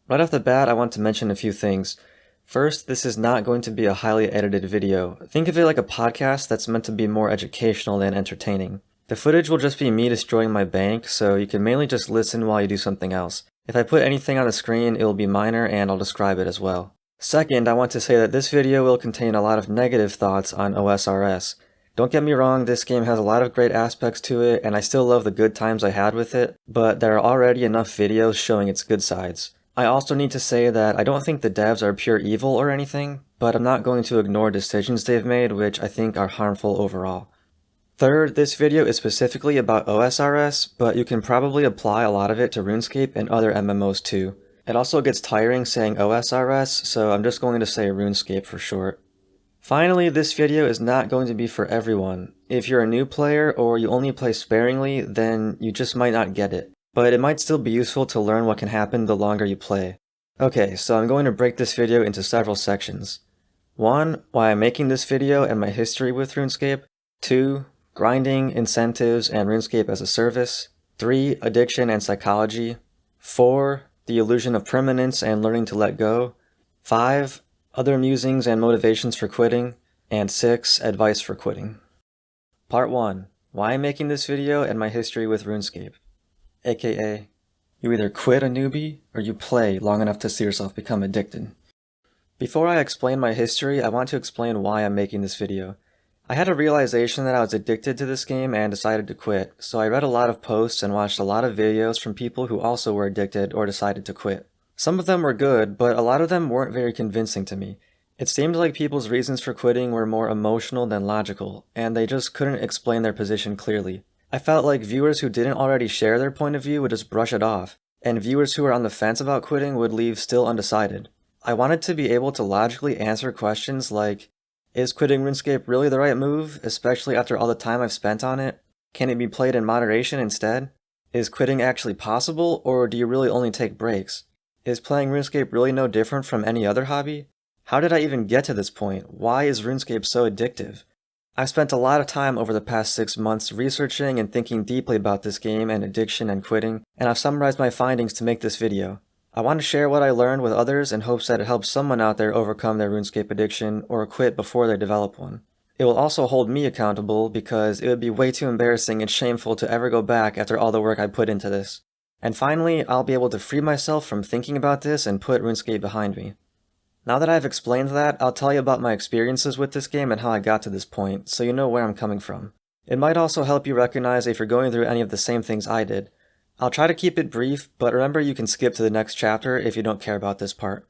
Right off the bat, I want to mention a few things. First, this is not going to be a highly edited video. Think of it like a podcast that's meant to be more educational than entertaining. The footage will just be me destroying my bank, so you can mainly just listen while you do something else. If I put anything on the screen, it will be minor and I'll describe it as well. Second, I want to say that this video will contain a lot of negative thoughts on OSRS. Don't get me wrong, this game has a lot of great aspects to it, and I still love the good times I had with it, but there are already enough videos showing its good sides. I also need to say that I don't think the devs are pure evil or anything, but I'm not going to ignore decisions they've made which I think are harmful overall. Third, this video is specifically about OSRS, but you can probably apply a lot of it to RuneScape and other MMOs too. It also gets tiring saying OSRS, so I'm just going to say RuneScape for short. Finally, this video is not going to be for everyone. If you're a new player or you only play sparingly, then you just might not get it. But it might still be useful to learn what can happen the longer you play. Okay, so I'm going to break this video into several sections. 1. Why I'm making this video and my history with RuneScape. 2. Grinding, incentives, and RuneScape as a service. 3. Addiction and psychology. 4. The illusion of permanence and learning to let go. 5. Other musings and motivations for quitting. And 6. Advice for quitting. Part 1. Why I'm making this video and my history with RuneScape. AKA, you either quit a newbie or you play long enough to see yourself become addicted. Before I explain my history, I want to explain why I'm making this video. I had a realization that I was addicted to this game and decided to quit, so I read a lot of posts and watched a lot of videos from people who also were addicted or decided to quit. Some of them were good, but a lot of them weren't very convincing to me. It seemed like people's reasons for quitting were more emotional than logical, and they just couldn't explain their position clearly. I felt like viewers who didn't already share their point of view would just brush it off, and viewers who were on the fence about quitting would leave still undecided. I wanted to be able to logically answer questions like, is quitting RuneScape really the right move, especially after all the time I've spent on it? Can it be played in moderation instead? Is quitting actually possible, or do you really only take breaks? Is playing RuneScape really no different from any other hobby? How did I even get to this point? Why is RuneScape so addictive? I've spent a lot of time over the past 6 months researching and thinking deeply about this game and addiction and quitting, and I've summarized my findings to make this video. I want to share what I learned with others in hopes that it helps someone out there overcome their RuneScape addiction or quit before they develop one. It will also hold me accountable because it would be way too embarrassing and shameful to ever go back after all the work I put into this. And finally, I'll be able to free myself from thinking about this and put RuneScape behind me. Now that I've explained that, I'll tell you about my experiences with this game and how I got to this point, so you know where I'm coming from. It might also help you recognize if you're going through any of the same things I did. I'll try to keep it brief, but remember you can skip to the next chapter if you don't care about this part.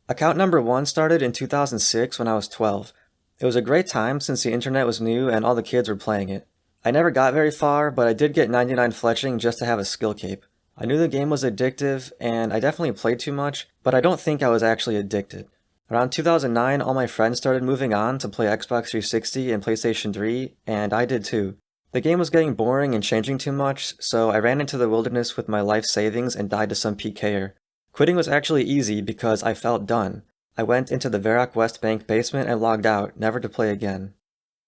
Account number 1 started in 2006 when I was 12. It was a great time since the internet was new and all the kids were playing it. I never got very far, but I did get 99 fletching just to have a skill cape. I knew the game was addictive, and I definitely played too much, but I don't think I was actually addicted. Around 2009, all my friends started moving on to play Xbox 360 and PlayStation 3, and I did too. The game was getting boring and changing too much, so I ran into the wilderness with my life savings and died to some PKer. Quitting was actually easy because I felt done. I went into the Varrock West Bank basement and logged out, never to play again.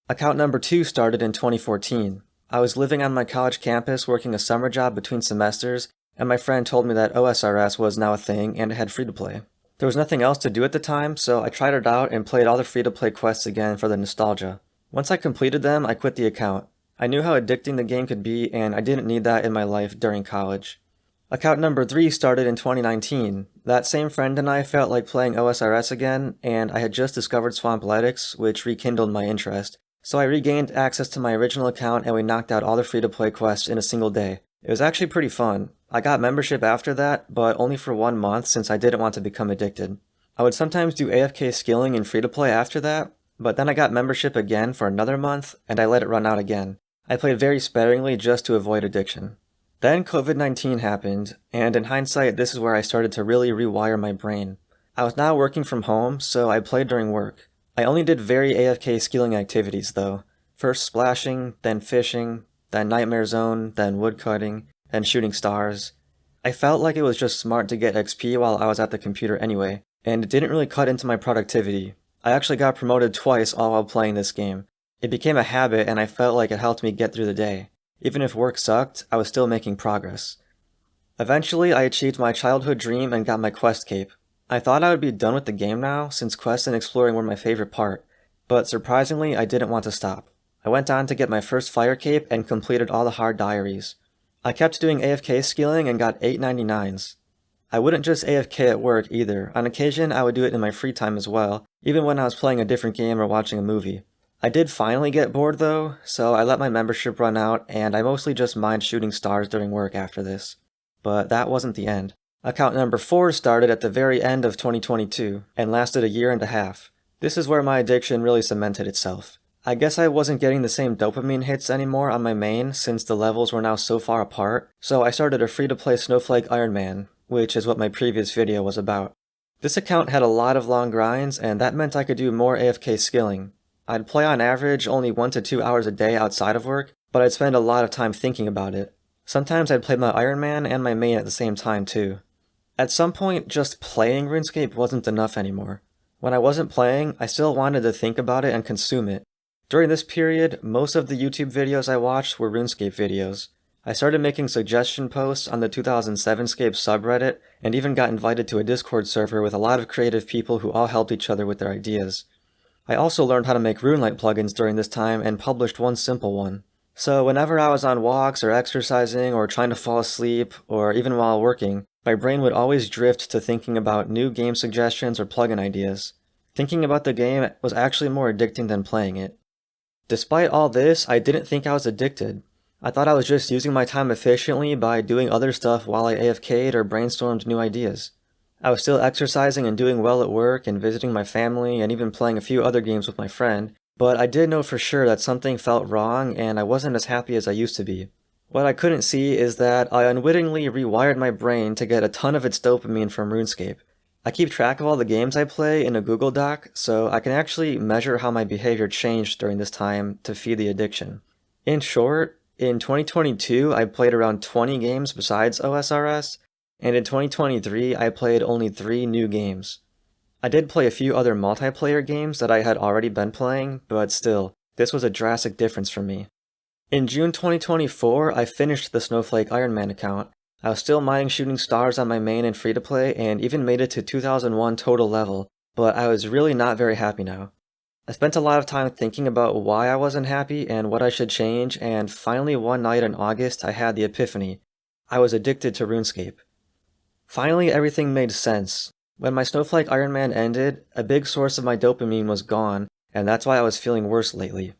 Account number 2 started in 2014. I was living on my college campus working a summer job between semesters, and my friend told me that OSRS was now a thing and it had free-to-play. There was nothing else to do at the time, so I tried it out and played all the free-to-play quests again for the nostalgia. Once I completed them, I quit the account. I knew how addicting the game could be, and I didn't need that in my life during college. Account number 3 started in 2019. That same friend and I felt like playing OSRS again, and I had just discovered Swampletics, which rekindled my interest. So I regained access to my original account and we knocked out all the free-to-play quests in a single day. It was actually pretty fun. I got membership after that, but only for 1 month since I didn't want to become addicted. I would sometimes do AFK skilling in free-to-play after that, but then I got membership again for another month, and I let it run out again. I played very sparingly just to avoid addiction. Then COVID-19 happened, and in hindsight this is where I started to really rewire my brain. I was now working from home, so I played during work. I only did very AFK skilling activities though. First splashing, then fishing, then Nightmare Zone, then woodcutting, then shooting stars. I felt like it was just smart to get XP while I was at the computer anyway, and it didn't really cut into my productivity. I actually got promoted twice all while playing this game. It became a habit and I felt like it helped me get through the day. Even if work sucked, I was still making progress. Eventually, I achieved my childhood dream and got my quest cape. I thought I would be done with the game now, since quests and exploring were my favorite part, but surprisingly, I didn't want to stop. I went on to get my first fire cape and completed all the hard diaries. I kept doing AFK skilling and got 899s. I wouldn't just AFK at work either. On occasion, I would do it in my free time as well, even when I was playing a different game or watching a movie. I did finally get bored though, so I let my membership run out and I mostly just mined shooting stars during work after this. But that wasn't the end. Account number 4 started at the very end of 2022 and lasted a year and a half. This is where my addiction really cemented itself. I guess I wasn't getting the same dopamine hits anymore on my main since the levels were now so far apart, so I started a free-to-play Snowflake Iron Man, which is what my previous video was about. This account had a lot of long grinds, and that meant I could do more AFK skilling. I'd play on average only 1 to 2 hours a day outside of work, but I'd spend a lot of time thinking about it. Sometimes I'd play my Iron Man and my main at the same time too. At some point, just playing RuneScape wasn't enough anymore. When I wasn't playing, I still wanted to think about it and consume it. During this period, most of the YouTube videos I watched were RuneScape videos. I started making suggestion posts on the 2007scape subreddit, and even got invited to a Discord server with a lot of creative people who all helped each other with their ideas. I also learned how to make RuneLite plugins during this time and published one simple one. So whenever I was on walks or exercising or trying to fall asleep, or even while working, my brain would always drift to thinking about new game suggestions or plugin ideas. Thinking about the game was actually more addicting than playing it. Despite all this, I didn't think I was addicted. I thought I was just using my time efficiently by doing other stuff while I AFK'd or brainstormed new ideas. I was still exercising and doing well at work and visiting my family and even playing a few other games with my friend, but I did know for sure that something felt wrong and I wasn't as happy as I used to be. What I couldn't see is that I unwittingly rewired my brain to get a ton of its dopamine from RuneScape. I keep track of all the games I play in a Google Doc, so I can actually measure how my behavior changed during this time to feed the addiction. In short, in 2022 I played around 20 games besides OSRS, and in 2023 I played only 3 new games. I did play a few other multiplayer games that I had already been playing, but still, this was a drastic difference for me. In June 2024, I finished the Snowflake Iron Man account. I was still mining shooting stars on my main and free-to-play and even made it to 2001 total level, but I was really not very happy now. I spent a lot of time thinking about why I wasn't happy and what I should change, and finally one night in August I had the epiphany. I was addicted to RuneScape. Finally everything made sense. When my Snowflake Iron Man ended, a big source of my dopamine was gone, and that's why I was feeling worse lately.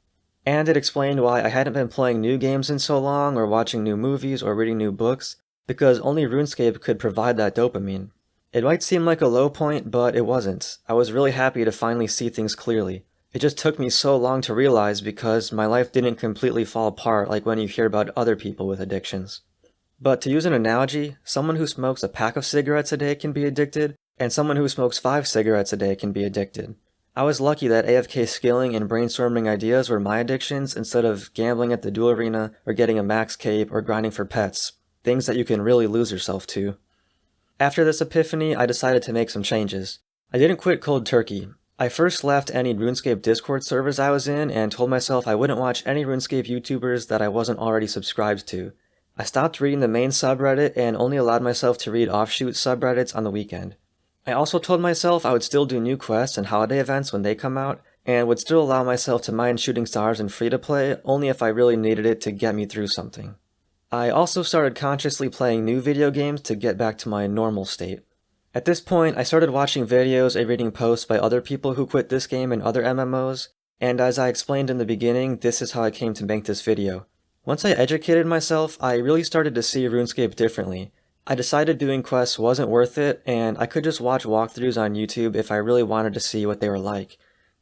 And it explained why I hadn't been playing new games in so long or watching new movies or reading new books, because only RuneScape could provide that dopamine. It might seem like a low point, but it wasn't. I was really happy to finally see things clearly. It just took me so long to realize because my life didn't completely fall apart like when you hear about other people with addictions. But to use an analogy, someone who smokes a pack of cigarettes a day can be addicted, and someone who smokes 5 cigarettes a day can be addicted. I was lucky that AFK skilling and brainstorming ideas were my addictions instead of gambling at the duel arena or getting a max cape or grinding for pets, things that you can really lose yourself to. After this epiphany, I decided to make some changes. I didn't quit cold turkey. I first left any RuneScape Discord servers I was in and told myself I wouldn't watch any RuneScape YouTubers that I wasn't already subscribed to. I stopped reading the main subreddit and only allowed myself to read offshoot subreddits on the weekend. I also told myself I would still do new quests and holiday events when they come out, and would still allow myself to mine shooting stars and free-to-play only if I really needed it to get me through something. I also started consciously playing new video games to get back to my normal state. At this point, I started watching videos and reading posts by other people who quit this game and other MMOs, and as I explained in the beginning, this is how I came to make this video. Once I educated myself, I really started to see RuneScape differently. I decided doing quests wasn't worth it, and I could just watch walkthroughs on YouTube if I really wanted to see what they were like.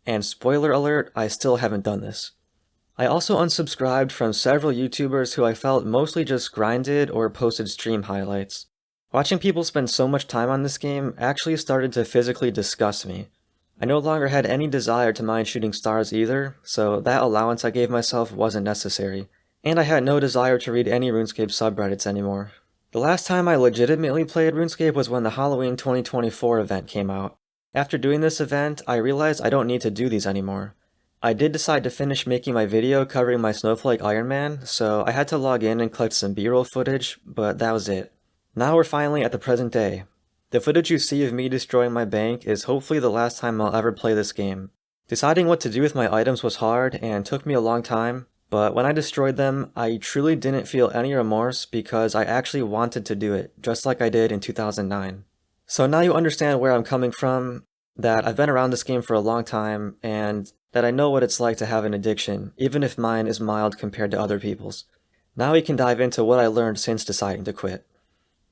And spoiler alert, I still haven't done this. I also unsubscribed from several YouTubers who I felt mostly just grinded or posted stream highlights. Watching people spend so much time on this game actually started to physically disgust me. I no longer had any desire to mine shooting stars either, so that allowance I gave myself wasn't necessary. And I had no desire to read any RuneScape subreddits anymore. The last time I legitimately played RuneScape was when the Halloween 2024 event came out. After doing this event, I realized I don't need to do these anymore. I did decide to finish making my video covering my Snowflake Iron Man, so I had to log in and collect some B-roll footage, but that was it. Now we're finally at the present day. The footage you see of me destroying my bank is hopefully the last time I'll ever play this game. Deciding what to do with my items was hard and took me a long time, but when I destroyed them, I truly didn't feel any remorse because I actually wanted to do it, just like I did in 2009. So now you understand where I'm coming from, that I've been around this game for a long time, and that I know what it's like to have an addiction, even if mine is mild compared to other people's. Now we can dive into what I learned since deciding to quit.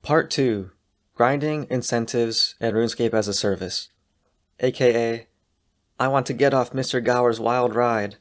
Part 2. Grinding, Incentives, and RuneScape as a Service. AKA, I want to get off Mr. Gower's wild ride.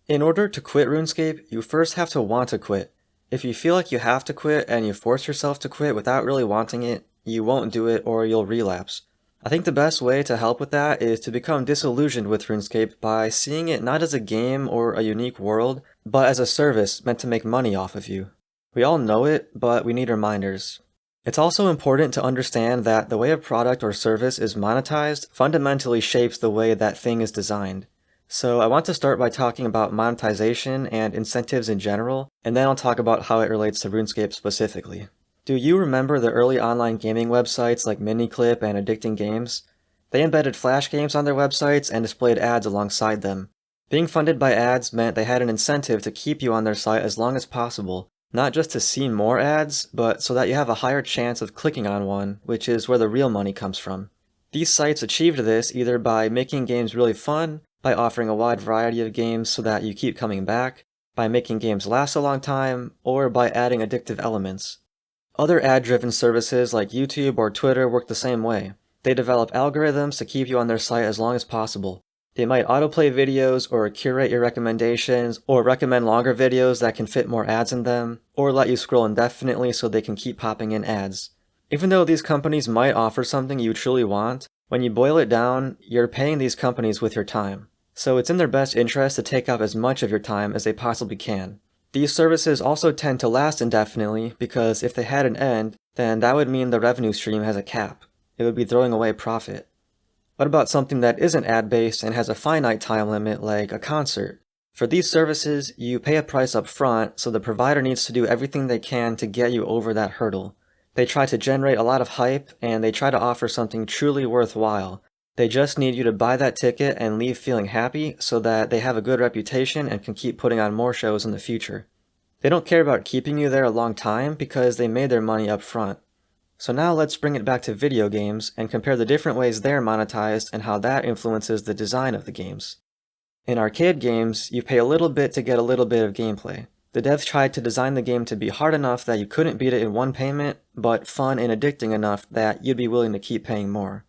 In order to quit RuneScape, you first have to want to quit. If you feel like you have to quit and you force yourself to quit without really wanting it, you won't do it or you'll relapse. I think the best way to help with that is to become disillusioned with RuneScape by seeing it not as a game or a unique world, but as a service meant to make money off of you. We all know it, but we need reminders. It's also important to understand that the way a product or service is monetized fundamentally shapes the way that thing is designed. So I want to start by talking about monetization and incentives in general, and then I'll talk about how it relates to RuneScape specifically. Do you remember the early online gaming websites like Miniclip and Addicting Games? They embedded flash games on their websites and displayed ads alongside them. Being funded by ads meant they had an incentive to keep you on their site as long as possible, not just to see more ads, but so that you have a higher chance of clicking on one, which is where the real money comes from. These sites achieved this either by making games really fun, by offering a wide variety of games so that you keep coming back, by making games last a long time, or by adding addictive elements. Other ad-driven services like YouTube or Twitter work the same way. They develop algorithms to keep you on their site as long as possible. They might autoplay videos or curate your recommendations or recommend longer videos that can fit more ads in them, or let you scroll indefinitely so they can keep popping in ads. Even though these companies might offer something you truly want, when you boil it down, you're paying these companies with your time. So it's in their best interest to take up as much of your time as they possibly can. These services also tend to last indefinitely because if they had an end, then that would mean the revenue stream has a cap. It would be throwing away profit. What about something that isn't ad-based and has a finite time limit like a concert? For these services, you pay a price up front, so the provider needs to do everything they can to get you over that hurdle. They try to generate a lot of hype, and they try to offer something truly worthwhile. They just need you to buy that ticket and leave feeling happy so that they have a good reputation and can keep putting on more shows in the future. They don't care about keeping you there a long time because they made their money up front. So now let's bring it back to video games and compare the different ways they're monetized and how that influences the design of the games. In arcade games, you pay a little bit to get a little bit of gameplay. The devs tried to design the game to be hard enough that you couldn't beat it in one payment, but fun and addicting enough that you'd be willing to keep paying more.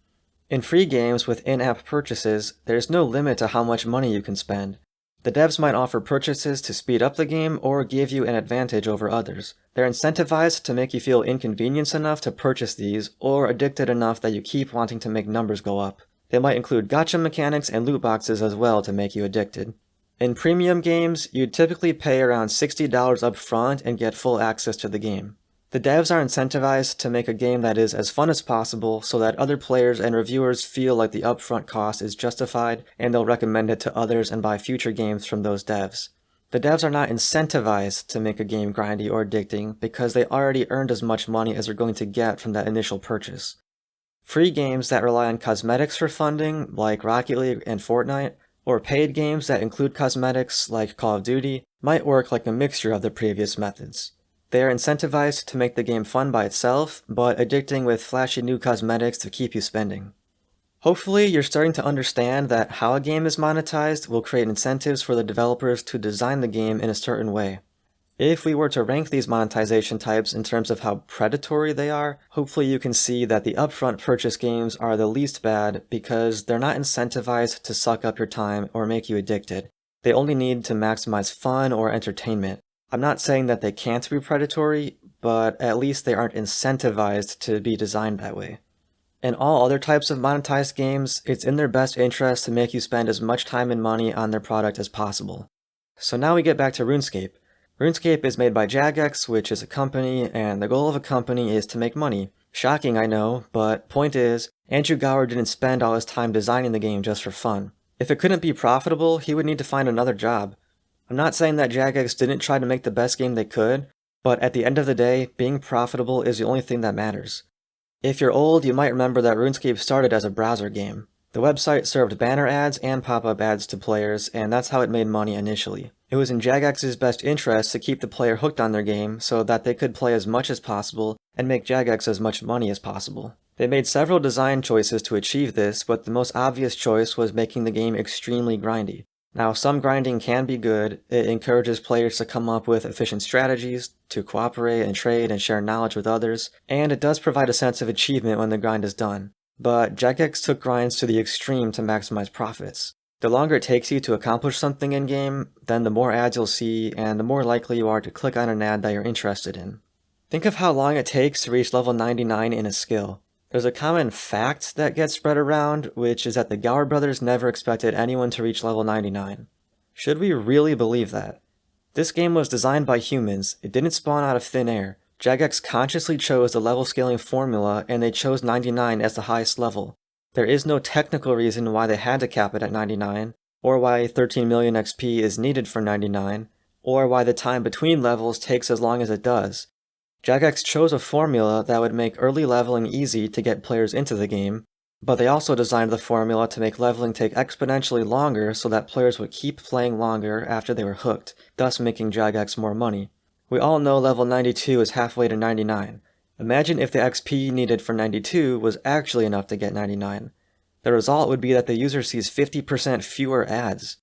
In free games with in-app purchases, there's no limit to how much money you can spend. The devs might offer purchases to speed up the game or give you an advantage over others. They're incentivized to make you feel inconvenienced enough to purchase these, or addicted enough that you keep wanting to make numbers go up. They might include gacha mechanics and loot boxes as well to make you addicted. In premium games, you'd typically pay around $60 up front and get full access to the game. The devs are incentivized to make a game that is as fun as possible so that other players and reviewers feel like the upfront cost is justified and they'll recommend it to others and buy future games from those devs. The devs are not incentivized to make a game grindy or addicting because they already earned as much money as they're going to get from that initial purchase. Free games that rely on cosmetics for funding, like Rocket League and Fortnite, or paid games that include cosmetics, like Call of Duty, might work like a mixture of the previous methods. They are incentivized to make the game fun by itself, but addicting with flashy new cosmetics to keep you spending. Hopefully, you're starting to understand that how a game is monetized will create incentives for the developers to design the game in a certain way. If we were to rank these monetization types in terms of how predatory they are, hopefully you can see that the upfront purchase games are the least bad because they're not incentivized to suck up your time or make you addicted. They only need to maximize fun or entertainment. I'm not saying that they can't be predatory, but at least they aren't incentivized to be designed that way. In all other types of monetized games, it's in their best interest to make you spend as much time and money on their product as possible. So now we get back to RuneScape. RuneScape is made by Jagex, which is a company, and the goal of a company is to make money. Shocking, I know, but point is, Andrew Gower didn't spend all his time designing the game just for fun. If it couldn't be profitable, he would need to find another job. I'm not saying that Jagex didn't try to make the best game they could, But at the end of the day, being profitable is the only thing that matters. If you're old, you might remember that RuneScape started as a browser game. The website served banner ads and pop-up ads to players, and that's how it made money initially. It was in Jagex's best interest to keep the player hooked on their game so that they could play as much as possible and make Jagex as much money as possible. They made several design choices to achieve this, but the most obvious choice was making the game extremely grindy. Now, some grinding can be good. It encourages players to come up with efficient strategies, to cooperate and trade and share knowledge with others, and it does provide a sense of achievement when the grind is done. But Jagex took grinds to the extreme to maximize profits. The longer it takes you to accomplish something in-game, then the more ads you'll see, and the more likely you are to click on an ad that you're interested in. Think of how long it takes to reach level 99 in a skill. There's a common fact that gets spread around, which is that the Gower brothers never expected anyone to reach level 99. Should we really believe that? This game was designed by humans, it didn't spawn out of thin air. Jagex consciously chose the level scaling formula, and they chose 99 as the highest level. There is no technical reason why they had to cap it at 99, or why 13 million XP is needed for 99, or why the time between levels takes as long as it does. Jagex chose a formula that would make early leveling easy to get players into the game, but they also designed the formula to make leveling take exponentially longer so that players would keep playing longer after they were hooked, thus making Jagex more money. We all know level 92 is halfway to 99. Imagine if the XP needed for 92 was actually enough to get 99. The result would be that the user sees 50% fewer ads.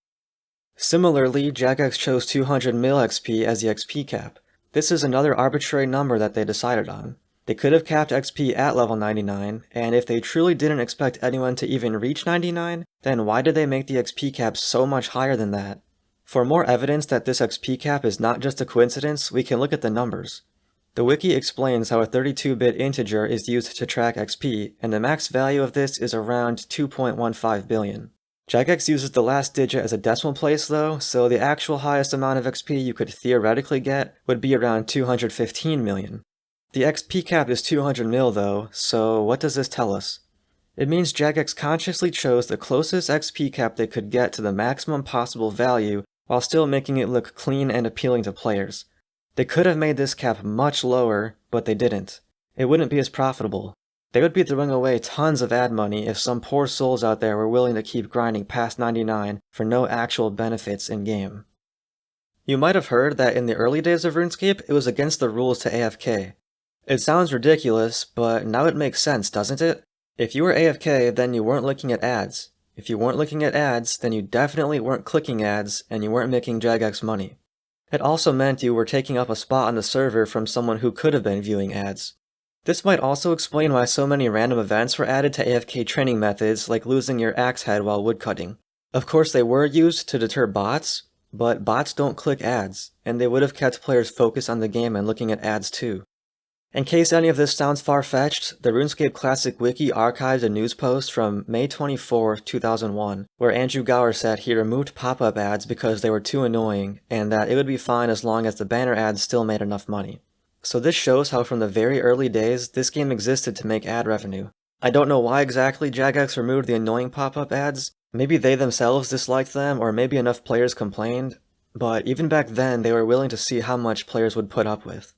Similarly, Jagex chose 200 mil XP as the XP cap. This is another arbitrary number that they decided on. They could have capped XP at level 99, and if they truly didn't expect anyone to even reach 99, then why did they make the XP cap so much higher than that? For more evidence that this XP cap is not just a coincidence, we can look at the numbers. The wiki explains how a 32-bit integer is used to track XP, and the max value of this is around 2.15 billion. Jagex uses the last digit as a decimal place though, so the actual highest amount of XP you could theoretically get would be around 215 million. The XP cap is 200 mil though, so what does this tell us? It means Jagex consciously chose the closest XP cap they could get to the maximum possible value while still making it look clean and appealing to players. They could have made this cap much lower, but they didn't. It wouldn't be as profitable. They would be throwing away tons of ad money if some poor souls out there were willing to keep grinding past 99 for no actual benefits in-game. You might have heard that in the early days of RuneScape, it was against the rules to AFK. It sounds ridiculous, but now it makes sense, doesn't it? If you were AFK, then you weren't looking at ads. If you weren't looking at ads, then you definitely weren't clicking ads, and you weren't making Jagex money. It also meant you were taking up a spot on the server from someone who could have been viewing ads. This might also explain why so many random events were added to AFK training methods, like losing your axe head while woodcutting. Of course they were used to deter bots, but bots don't click ads, and they would have kept players focused on the game and looking at ads too. In case any of this sounds far-fetched, the RuneScape Classic Wiki archives a news post from May 24, 2001, where Andrew Gower said he removed pop-up ads because they were too annoying, and that it would be fine as long as the banner ads still made enough money. So this shows how from the very early days, this game existed to make ad revenue. I don't know why exactly Jagex removed the annoying pop-up ads. Maybe they themselves disliked them, or maybe enough players complained, but even back then they were willing to see how much players would put up with.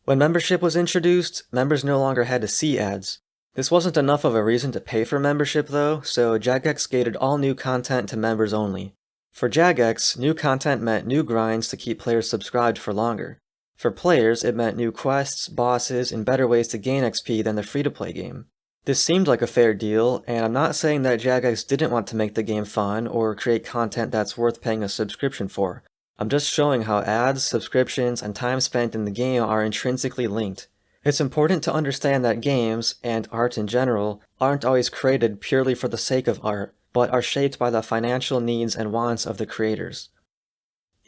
When membership was introduced, members no longer had to see ads. This wasn't enough of a reason to pay for membership though, so Jagex gated all new content to members only. For Jagex, new content meant new grinds to keep players subscribed for longer. For players, it meant new quests, bosses, and better ways to gain XP than the free-to-play game. This seemed like a fair deal, and I'm not saying that Jagex didn't want to make the game fun or create content that's worth paying a subscription for. I'm just showing how ads, subscriptions, and time spent in the game are intrinsically linked. It's important to understand that games, and art in general, aren't always created purely for the sake of art, but are shaped by the financial needs and wants of the creators.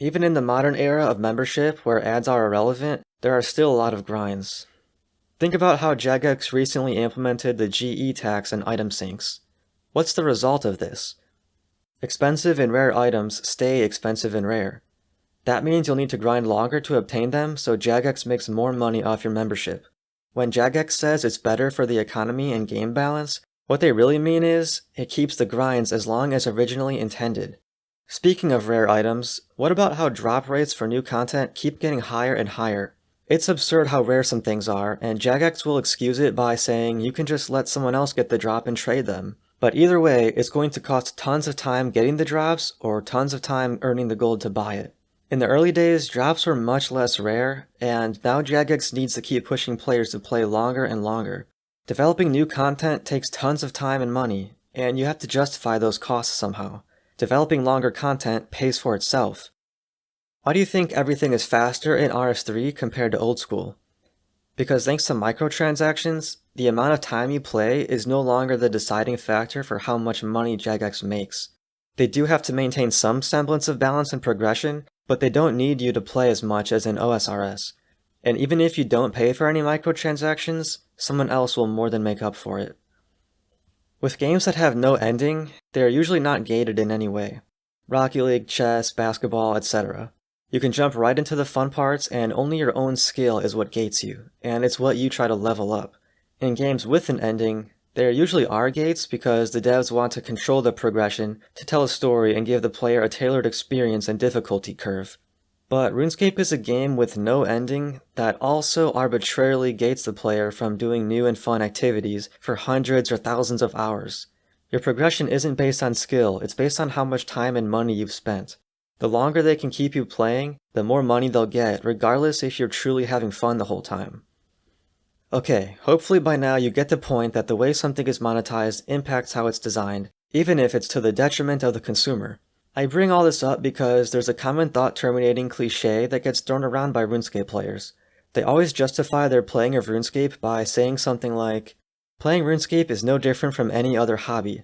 Even in the modern era of membership, where ads are irrelevant, there are still a lot of grinds. Think about how Jagex recently implemented the GE tax and item sinks. What's the result of this? Expensive and rare items stay expensive and rare. That means you'll need to grind longer to obtain them, so Jagex makes more money off your membership. When Jagex says it's better for the economy and game balance, what they really mean is, it keeps the grinds as long as originally intended. Speaking of rare items, what about how drop rates for new content keep getting higher and higher? It's absurd how rare some things are, and Jagex will excuse it by saying you can just let someone else get the drop and trade them. But either way, it's going to cost tons of time getting the drops or tons of time earning the gold to buy it. In the early days, drops were much less rare, and now Jagex needs to keep pushing players to play longer and longer. Developing new content takes tons of time and money, and you have to justify those costs somehow. Developing longer content pays for itself. Why do you think everything is faster in RS3 compared to old school? Because thanks to microtransactions, the amount of time you play is no longer the deciding factor for how much money Jagex makes. They do have to maintain some semblance of balance and progression, but they don't need you to play as much as in OSRS. And even if you don't pay for any microtransactions, someone else will more than make up for it. With games that have no ending, they are usually not gated in any way. Rocket League, chess, basketball, etc. You can jump right into the fun parts, and only your own skill is what gates you, and it's what you try to level up. In games with an ending, there usually are gates because the devs want to control the progression, to tell a story and give the player a tailored experience and difficulty curve. But RuneScape is a game with no ending that also arbitrarily gates the player from doing new and fun activities for hundreds or thousands of hours. Your progression isn't based on skill, it's based on how much time and money you've spent. The longer they can keep you playing, the more money they'll get, regardless if you're truly having fun the whole time. Okay, hopefully by now you get the point that the way something is monetized impacts how it's designed, even if it's to the detriment of the consumer. I bring all this up because there's a common thought-terminating cliche that gets thrown around by RuneScape players. They always justify their playing of RuneScape by saying something like, "Playing RuneScape is no different from any other hobby."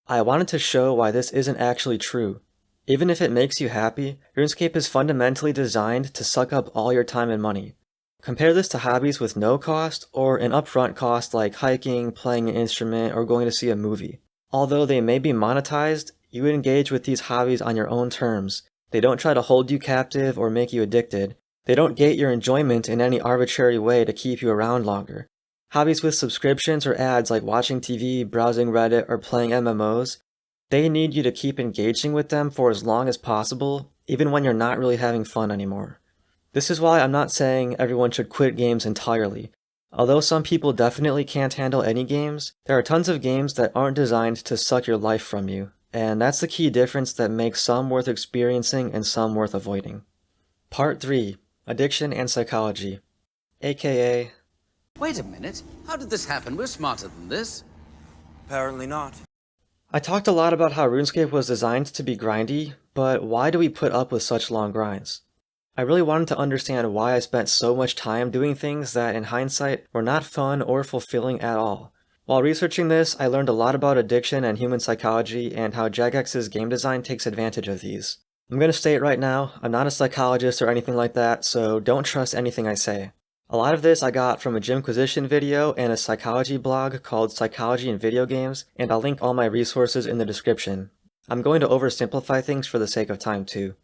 I wanted to show why this isn't actually true. Even if it makes you happy, RuneScape is fundamentally designed to suck up all your time and money. Compare this to hobbies with no cost or an upfront cost like hiking, playing an instrument, or going to see a movie. Although they may be monetized, you engage with these hobbies on your own terms. They don't try to hold you captive or make you addicted. They don't gate your enjoyment in any arbitrary way to keep you around longer. Hobbies with subscriptions or ads like watching TV, browsing Reddit, or playing MMOs, they need you to keep engaging with them for as long as possible, even when you're not really having fun anymore. This is why I'm not saying everyone should quit games entirely. Although some people definitely can't handle any games, there are tons of games that aren't designed to suck your life from you, and that's the key difference that makes some worth experiencing and some worth avoiding. Part 3. Addiction and Psychology, aka... Wait a minute, how did this happen? We're smarter than this. Apparently not. I talked a lot about how RuneScape was designed to be grindy, but why do we put up with such long grinds? I really wanted to understand why I spent so much time doing things that, in hindsight, were not fun or fulfilling at all. While researching this, I learned a lot about addiction and human psychology and how Jagex's game design takes advantage of these. I'm going to state right now, I'm not a psychologist or anything like that, so don't trust anything I say. A lot of this I got from a Jimquisition video and a psychology blog called Psychology in Video Games, and I'll link all my resources in the description. I'm going to oversimplify things for the sake of time too.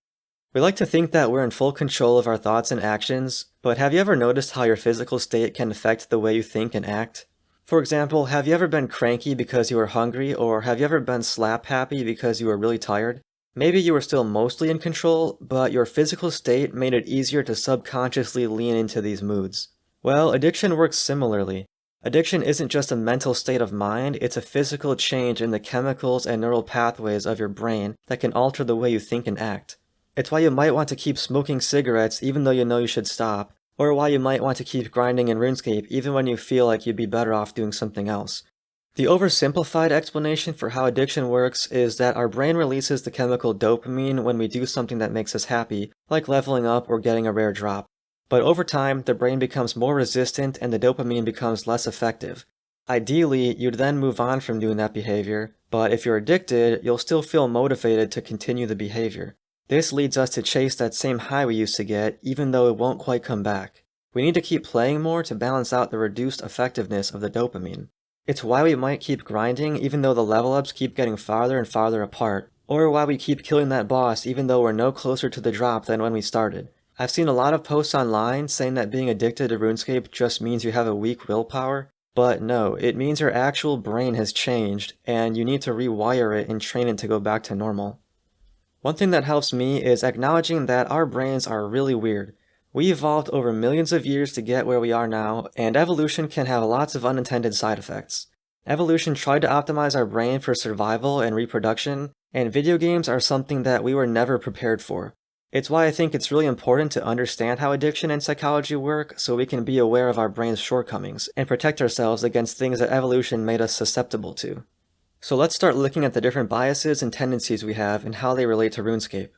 We like to think that we're in full control of our thoughts and actions, but have you ever noticed how your physical state can affect the way you think and act? For example, have you ever been cranky because you were hungry, or have you ever been slap happy because you were really tired? Maybe you were still mostly in control, but your physical state made it easier to subconsciously lean into these moods. Well, addiction works similarly. Addiction isn't just a mental state of mind, it's a physical change in the chemicals and neural pathways of your brain that can alter the way you think and act. It's why you might want to keep smoking cigarettes even though you know you should stop, or why you might want to keep grinding in RuneScape even when you feel like you'd be better off doing something else. The oversimplified explanation for how addiction works is that our brain releases the chemical dopamine when we do something that makes us happy, like leveling up or getting a rare drop. But over time, the brain becomes more resistant and the dopamine becomes less effective. Ideally, you'd then move on from doing that behavior, but if you're addicted, you'll still feel motivated to continue the behavior. This leads us to chase that same high we used to get, even though it won't quite come back. We need to keep playing more to balance out the reduced effectiveness of the dopamine. It's why we might keep grinding even though the level ups keep getting farther and farther apart, or why we keep killing that boss even though we're no closer to the drop than when we started. I've seen a lot of posts online saying that being addicted to RuneScape just means you have a weak willpower, but no, it means your actual brain has changed, and you need to rewire it and train it to go back to normal. One thing that helps me is acknowledging that our brains are really weird. We evolved over millions of years to get where we are now, and evolution can have lots of unintended side effects. Evolution tried to optimize our brain for survival and reproduction, and video games are something that we were never prepared for. It's why I think it's really important to understand how addiction and psychology work so we can be aware of our brain's shortcomings and protect ourselves against things that evolution made us susceptible to. So let's start looking at the different biases and tendencies we have and how they relate to RuneScape.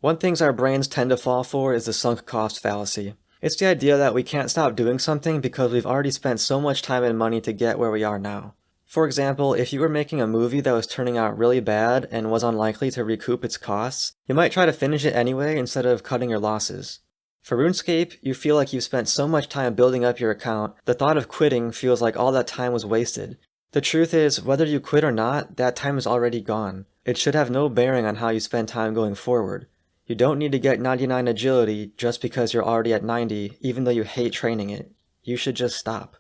One thing our brains tend to fall for is the sunk cost fallacy. It's the idea that we can't stop doing something because we've already spent so much time and money to get where we are now. For example, if you were making a movie that was turning out really bad and was unlikely to recoup its costs, you might try to finish it anyway instead of cutting your losses. For RuneScape, you feel like you've spent so much time building up your account, the thought of quitting feels like all that time was wasted. The truth is, whether you quit or not, that time is already gone. It should have no bearing on how you spend time going forward. You don't need to get 99 agility just because you're already at 90, even though you hate training it. You should just stop.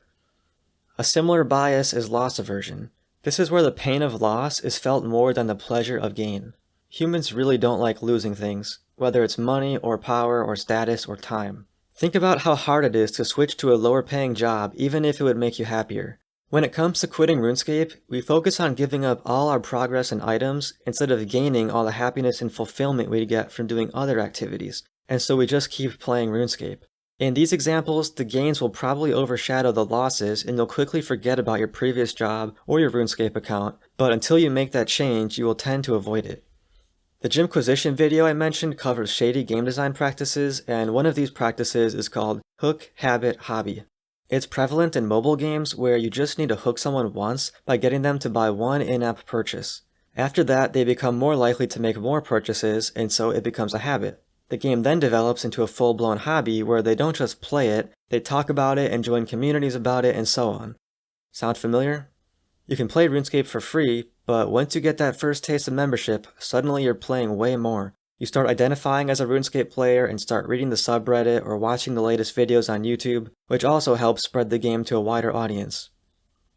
A similar bias is loss aversion. This is where the pain of loss is felt more than the pleasure of gain. Humans really don't like losing things, whether it's money or power or status or time. Think about how hard it is to switch to a lower paying job even if it would make you happier. When it comes to quitting RuneScape, we focus on giving up all our progress and items instead of gaining all the happiness and fulfillment we get from doing other activities, and so we just keep playing RuneScape. In these examples, the gains will probably overshadow the losses and you'll quickly forget about your previous job or your RuneScape account, but until you make that change, you will tend to avoid it. The Gymquisition video I mentioned covers shady game design practices, and one of these practices is called Hook, Habit, Hobby. It's prevalent in mobile games where you just need to hook someone once by getting them to buy one in-app purchase. After that, they become more likely to make more purchases, and so it becomes a habit. The game then develops into a full-blown hobby where they don't just play it, they talk about it and join communities about it and so on. Sound familiar? You can play RuneScape for free, but once you get that first taste of membership, suddenly you're playing way more. You start identifying as a RuneScape player and start reading the subreddit or watching the latest videos on YouTube, which also helps spread the game to a wider audience.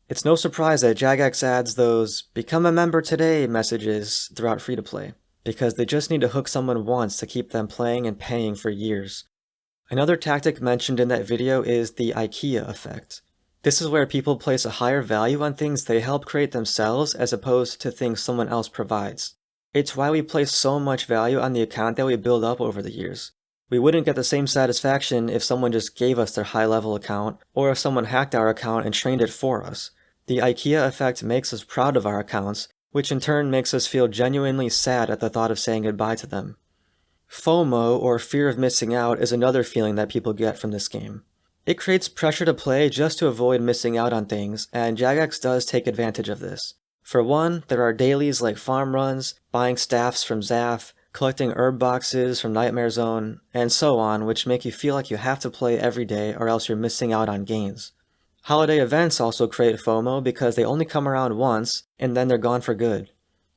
It's no surprise that Jagex adds those "Become a member today" messages throughout free-to-play, because they just need to hook someone once to keep them playing and paying for years. Another tactic mentioned in that video is the IKEA effect. This is where people place a higher value on things they help create themselves as opposed to things someone else provides. It's why we place so much value on the account that we build up over the years. We wouldn't get the same satisfaction if someone just gave us their high-level account, or if someone hacked our account and trained it for us. The IKEA effect makes us proud of our accounts, which in turn makes us feel genuinely sad at the thought of saying goodbye to them. FOMO, or fear of missing out, is another feeling that people get from this game. It creates pressure to play just to avoid missing out on things, and Jagex does take advantage of this. For one, there are dailies like farm runs, buying staffs from Zaf, collecting herb boxes from Nightmare Zone, and so on, which make you feel like you have to play every day or else you're missing out on gains. Holiday events also create FOMO because they only come around once, and then they're gone for good.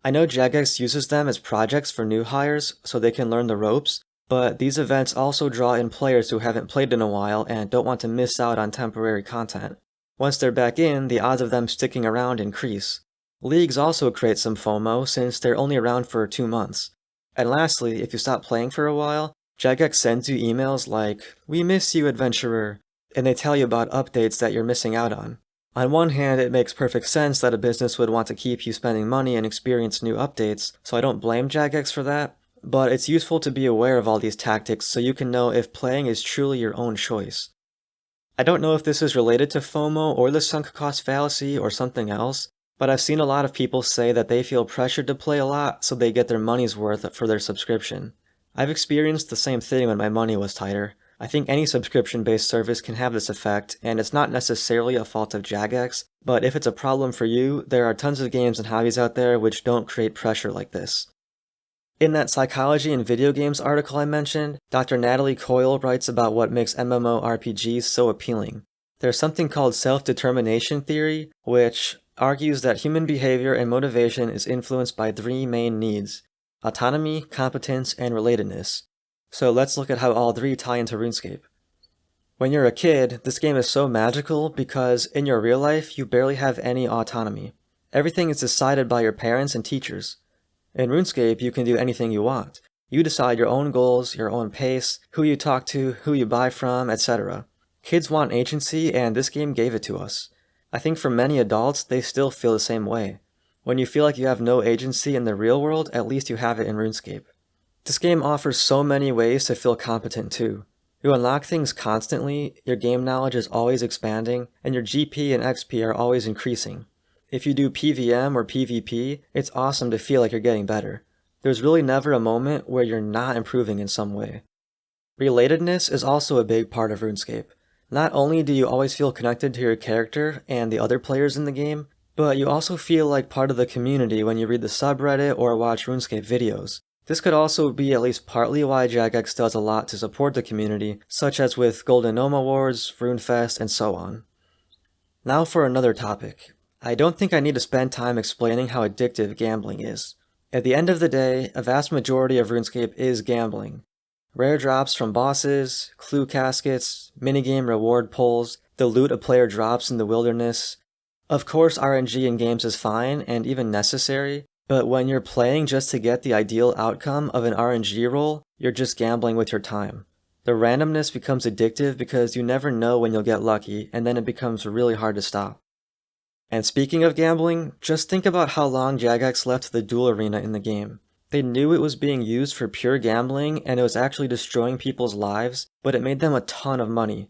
I know Jagex uses them as projects for new hires so they can learn the ropes, but these events also draw in players who haven't played in a while and don't want to miss out on temporary content. Once they're back in, the odds of them sticking around increase. Leagues also create some FOMO since they're only around for 2 months. And lastly, if you stop playing for a while, Jagex sends you emails like, "We miss you, adventurer," and they tell you about updates that you're missing out on. On one hand, it makes perfect sense that a business would want to keep you spending money and experience new updates, so I don't blame Jagex for that. But it's useful to be aware of all these tactics so you can know if playing is truly your own choice. I don't know if this is related to FOMO or the sunk cost fallacy or something else, but I've seen a lot of people say that they feel pressured to play a lot so they get their money's worth for their subscription. I've experienced the same thing when my money was tighter. I think any subscription-based service can have this effect, and it's not necessarily a fault of Jagex, but if it's a problem for you, there are tons of games and hobbies out there which don't create pressure like this. In that Psychology in Video Games article I mentioned, Dr. Natalie Coyle writes about what makes MMORPGs so appealing. There's something called self-determination theory, which argues that human behavior and motivation is influenced by 3 main needs: autonomy, competence, and relatedness. So let's look at how all 3 tie into RuneScape. When you're a kid, this game is so magical because in your real life, you barely have any autonomy. Everything is decided by your parents and teachers. In RuneScape, you can do anything you want. You decide your own goals, your own pace, who you talk to, who you buy from, etc. Kids want agency, and this game gave it to us. I think for many adults, they still feel the same way. When you feel like you have no agency in the real world, at least you have it in RuneScape. This game offers so many ways to feel competent too. You unlock things constantly, your game knowledge is always expanding, and your GP and XP are always increasing. If you do PvM or PvP, it's awesome to feel like you're getting better. There's really never a moment where you're not improving in some way. Relatedness is also a big part of RuneScape. Not only do you always feel connected to your character and the other players in the game, but you also feel like part of the community when you read the subreddit or watch RuneScape videos. This could also be at least partly why Jagex does a lot to support the community, such as with Golden Gnome Awards, RuneFest, and so on. Now for another topic. I don't think I need to spend time explaining how addictive gambling is. At the end of the day, a vast majority of RuneScape is gambling. Rare drops from bosses, clue caskets, minigame reward pulls, the loot a player drops in the wilderness. Of course RNG in games is fine and even necessary, but when you're playing just to get the ideal outcome of an RNG roll, you're just gambling with your time. The randomness becomes addictive because you never know when you'll get lucky, and then it becomes really hard to stop. And speaking of gambling, just think about how long Jagex left the duel arena in the game. They knew it was being used for pure gambling and it was actually destroying people's lives, but it made them a ton of money.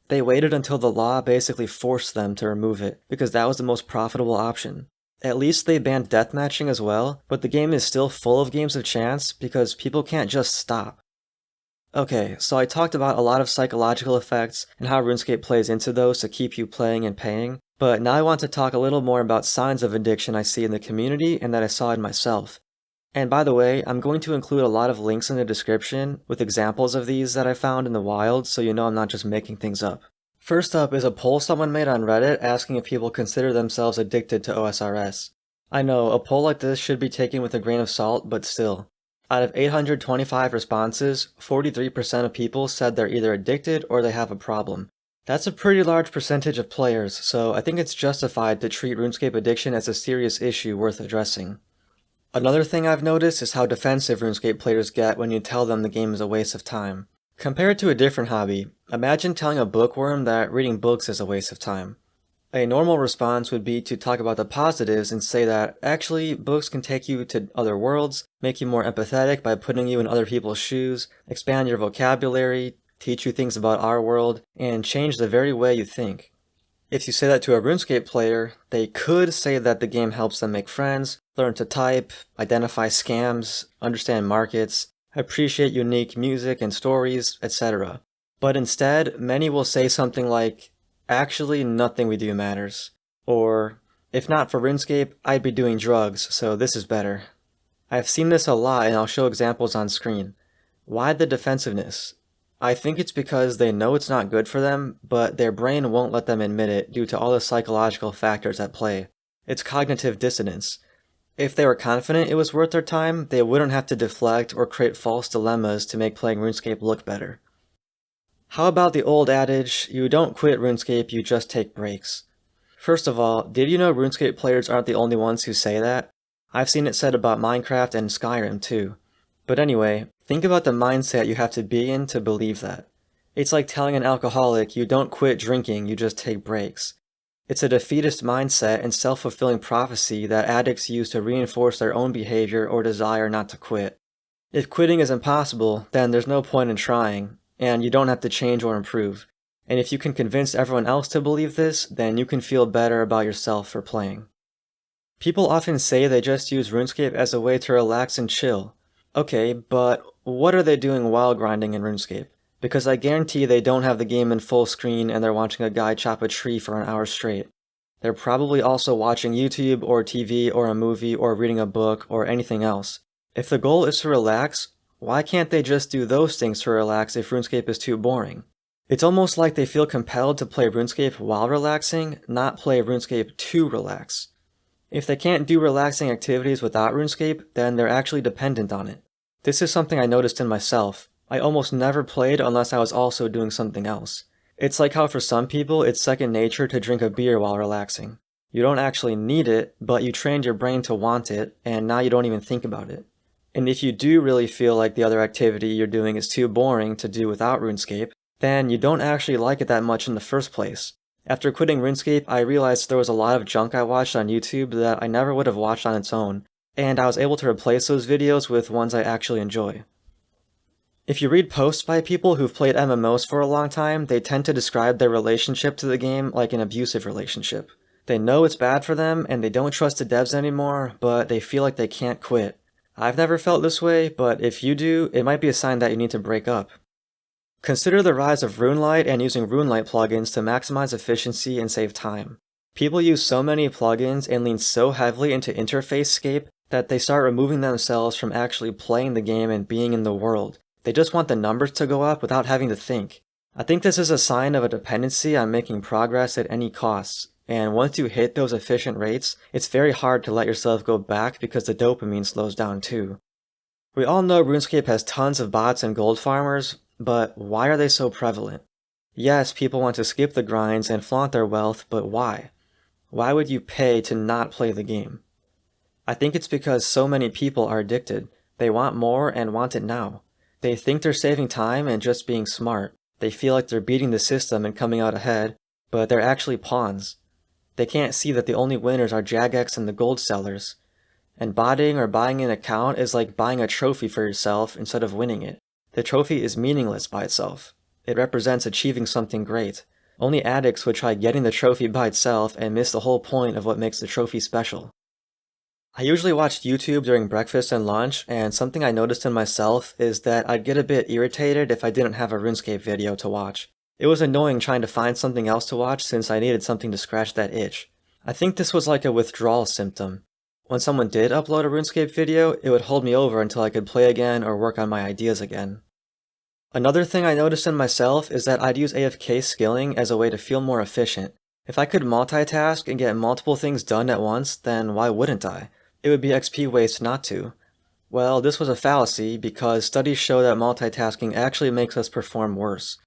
They waited until the law basically forced them to remove it, because that was the most profitable option. At least they banned deathmatching as well, but the game is still full of games of chance because people can't just stop. Okay, so I talked about a lot of psychological effects and how RuneScape plays into those to keep you playing and paying, but now I want to talk a little more about signs of addiction I see in the community and that I saw in myself. And by the way, I'm going to include a lot of links in the description with examples of these that I found in the wild so you know I'm not just making things up. First up is a poll someone made on Reddit asking if people consider themselves addicted to OSRS. I know, a poll like this should be taken with a grain of salt, but still. Out of 825 responses, 43% of people said they're either addicted or they have a problem. That's a pretty large percentage of players, so I think it's justified to treat RuneScape addiction as a serious issue worth addressing. Another thing I've noticed is how defensive RuneScape players get when you tell them the game is a waste of time. Compare it to a different hobby. Imagine telling a bookworm that reading books is a waste of time. A normal response would be to talk about the positives and say that, actually, books can take you to other worlds, make you more empathetic by putting you in other people's shoes, expand your vocabulary, teach you things about our world, and change the very way you think. If you say that to a RuneScape player, they could say that the game helps them make friends, learn to type, identify scams, understand markets, appreciate unique music and stories, etc. But instead, many will say something like, actually nothing we do matters. Or, if not for RuneScape, I'd be doing drugs, so this is better. I've seen this a lot and I'll show examples on screen. Why the defensiveness? I think it's because they know it's not good for them, but their brain won't let them admit it due to all the psychological factors at play. It's cognitive dissonance. If they were confident it was worth their time, they wouldn't have to deflect or create false dilemmas to make playing RuneScape look better. How about the old adage, you don't quit RuneScape, you just take breaks? First of all, did you know RuneScape players aren't the only ones who say that? I've seen it said about Minecraft and Skyrim too. But anyway, think about the mindset you have to be in to believe that. It's like telling an alcoholic you don't quit drinking, you just take breaks. It's a defeatist mindset and self-fulfilling prophecy that addicts use to reinforce their own behavior or desire not to quit. If quitting is impossible, then there's no point in trying, and you don't have to change or improve. And if you can convince everyone else to believe this, then you can feel better about yourself for playing. People often say they just use RuneScape as a way to relax and chill. Okay, but what are they doing while grinding in RuneScape? Because I guarantee they don't have the game in full screen and they're watching a guy chop a tree for an hour straight. They're probably also watching YouTube or TV or a movie or reading a book or anything else. If the goal is to relax, why can't they just do those things to relax if RuneScape is too boring? It's almost like they feel compelled to play RuneScape while relaxing, not play RuneScape to relax. If they can't do relaxing activities without RuneScape, then they're actually dependent on it. This is something I noticed in myself. I almost never played unless I was also doing something else. It's like how for some people it's second nature to drink a beer while relaxing. You don't actually need it, but you trained your brain to want it, and now you don't even think about it. And if you do really feel like the other activity you're doing is too boring to do without RuneScape, then you don't actually like it that much in the first place. After quitting RuneScape, I realized there was a lot of junk I watched on YouTube that I never would have watched on its own, and I was able to replace those videos with ones I actually enjoy. If you read posts by people who've played MMOs for a long time, they tend to describe their relationship to the game like an abusive relationship. They know it's bad for them and they don't trust the devs anymore, but they feel like they can't quit. I've never felt this way, but if you do, it might be a sign that you need to break up. Consider the rise of RuneLite and using RuneLite plugins to maximize efficiency and save time. People use so many plugins and lean so heavily into interface-scape that they start removing themselves from actually playing the game and being in the world. They just want the numbers to go up without having to think. I think this is a sign of a dependency on making progress at any cost, and once you hit those efficient rates, it's very hard to let yourself go back because the dopamine slows down too. We all know RuneScape has tons of bots and gold farmers, but why are they so prevalent? Yes, people want to skip the grinds and flaunt their wealth, but why? Why would you pay to not play the game? I think it's because so many people are addicted. They want more and want it now. They think they're saving time and just being smart. They feel like they're beating the system and coming out ahead, but they're actually pawns. They can't see that the only winners are Jagex and the gold sellers. And botting or buying an account is like buying a trophy for yourself instead of winning it. The trophy is meaningless by itself. It represents achieving something great. Only addicts would try getting the trophy by itself and miss the whole point of what makes the trophy special. I usually watched YouTube during breakfast and lunch, and something I noticed in myself is that I'd get a bit irritated if I didn't have a RuneScape video to watch. It was annoying trying to find something else to watch since I needed something to scratch that itch. I think this was like a withdrawal symptom. When someone did upload a RuneScape video, it would hold me over until I could play again or work on my ideas again. Another thing I noticed in myself is that I'd use AFK skilling as a way to feel more efficient. If I could multitask and get multiple things done at once, then why wouldn't I? It would be XP waste not to. Well, this was a fallacy because studies show that multitasking actually makes us perform worse.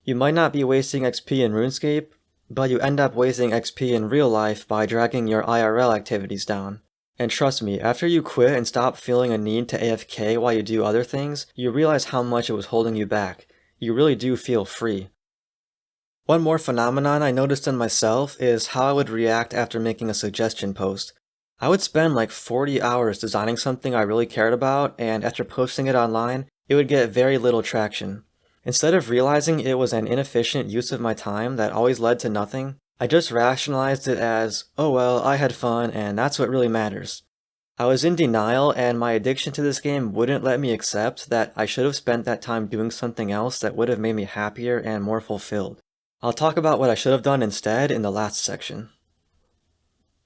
You might not be wasting XP in RuneScape, but you end up wasting XP in real life by dragging your IRL activities down. And trust me, after you quit and stop feeling a need to AFK while you do other things, you realize how much it was holding you back. You really do feel free. One more phenomenon I noticed in myself is how I would react after making a suggestion post. I would spend like 40 hours designing something I really cared about, and after posting it online, it would get very little traction. Instead of realizing it was an inefficient use of my time that always led to nothing, I just rationalized it as, oh well, I had fun and that's what really matters. I was in denial and my addiction to this game wouldn't let me accept that I should have spent that time doing something else that would have made me happier and more fulfilled. I'll talk about what I should have done instead in the last section.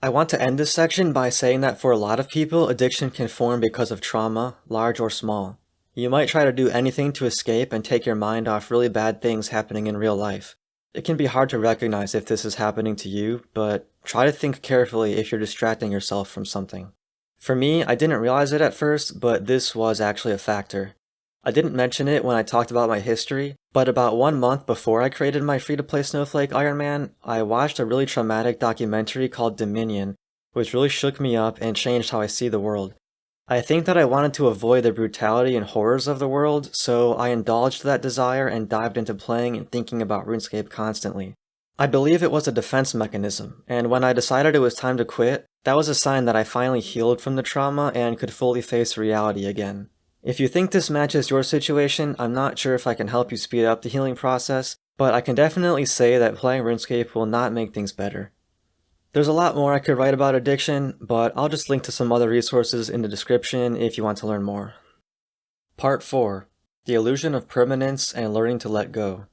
I want to end this section by saying that for a lot of people, addiction can form because of trauma, large or small. You might try to do anything to escape and take your mind off really bad things happening in real life. It can be hard to recognize if this is happening to you, but try to think carefully if you're distracting yourself from something. For me, I didn't realize it at first, but this was actually a factor. I didn't mention it when I talked about my history, but about 1 month before I created my free-to-play Snowflake Iron Man, I watched a really traumatic documentary called Dominion, which really shook me up and changed how I see the world. I think that I wanted to avoid the brutality and horrors of the world, so I indulged that desire and dived into playing and thinking about RuneScape constantly. I believe it was a defense mechanism, and when I decided it was time to quit, that was a sign that I finally healed from the trauma and could fully face reality again. If you think this matches your situation, I'm not sure if I can help you speed up the healing process, but I can definitely say that playing RuneScape will not make things better. There's a lot more I could write about addiction, but I'll just link to some other resources in the description if you want to learn more. Part 4. The Illusion of Permanence and Learning to Let Go,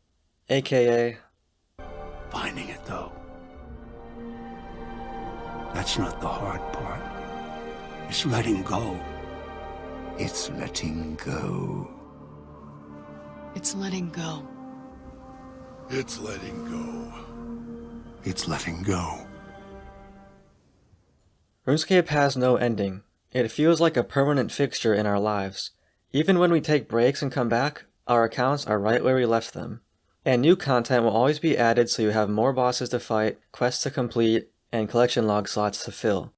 aka... Finding it, though. That's not the hard part. It's letting go. It's letting go. It's letting go. It's letting go. It's letting go. RuneScape has no ending. It feels like a permanent fixture in our lives. Even when we take breaks and come back, our accounts are right where we left them. And new content will always be added so you have more bosses to fight, quests to complete, and collection log slots to fill.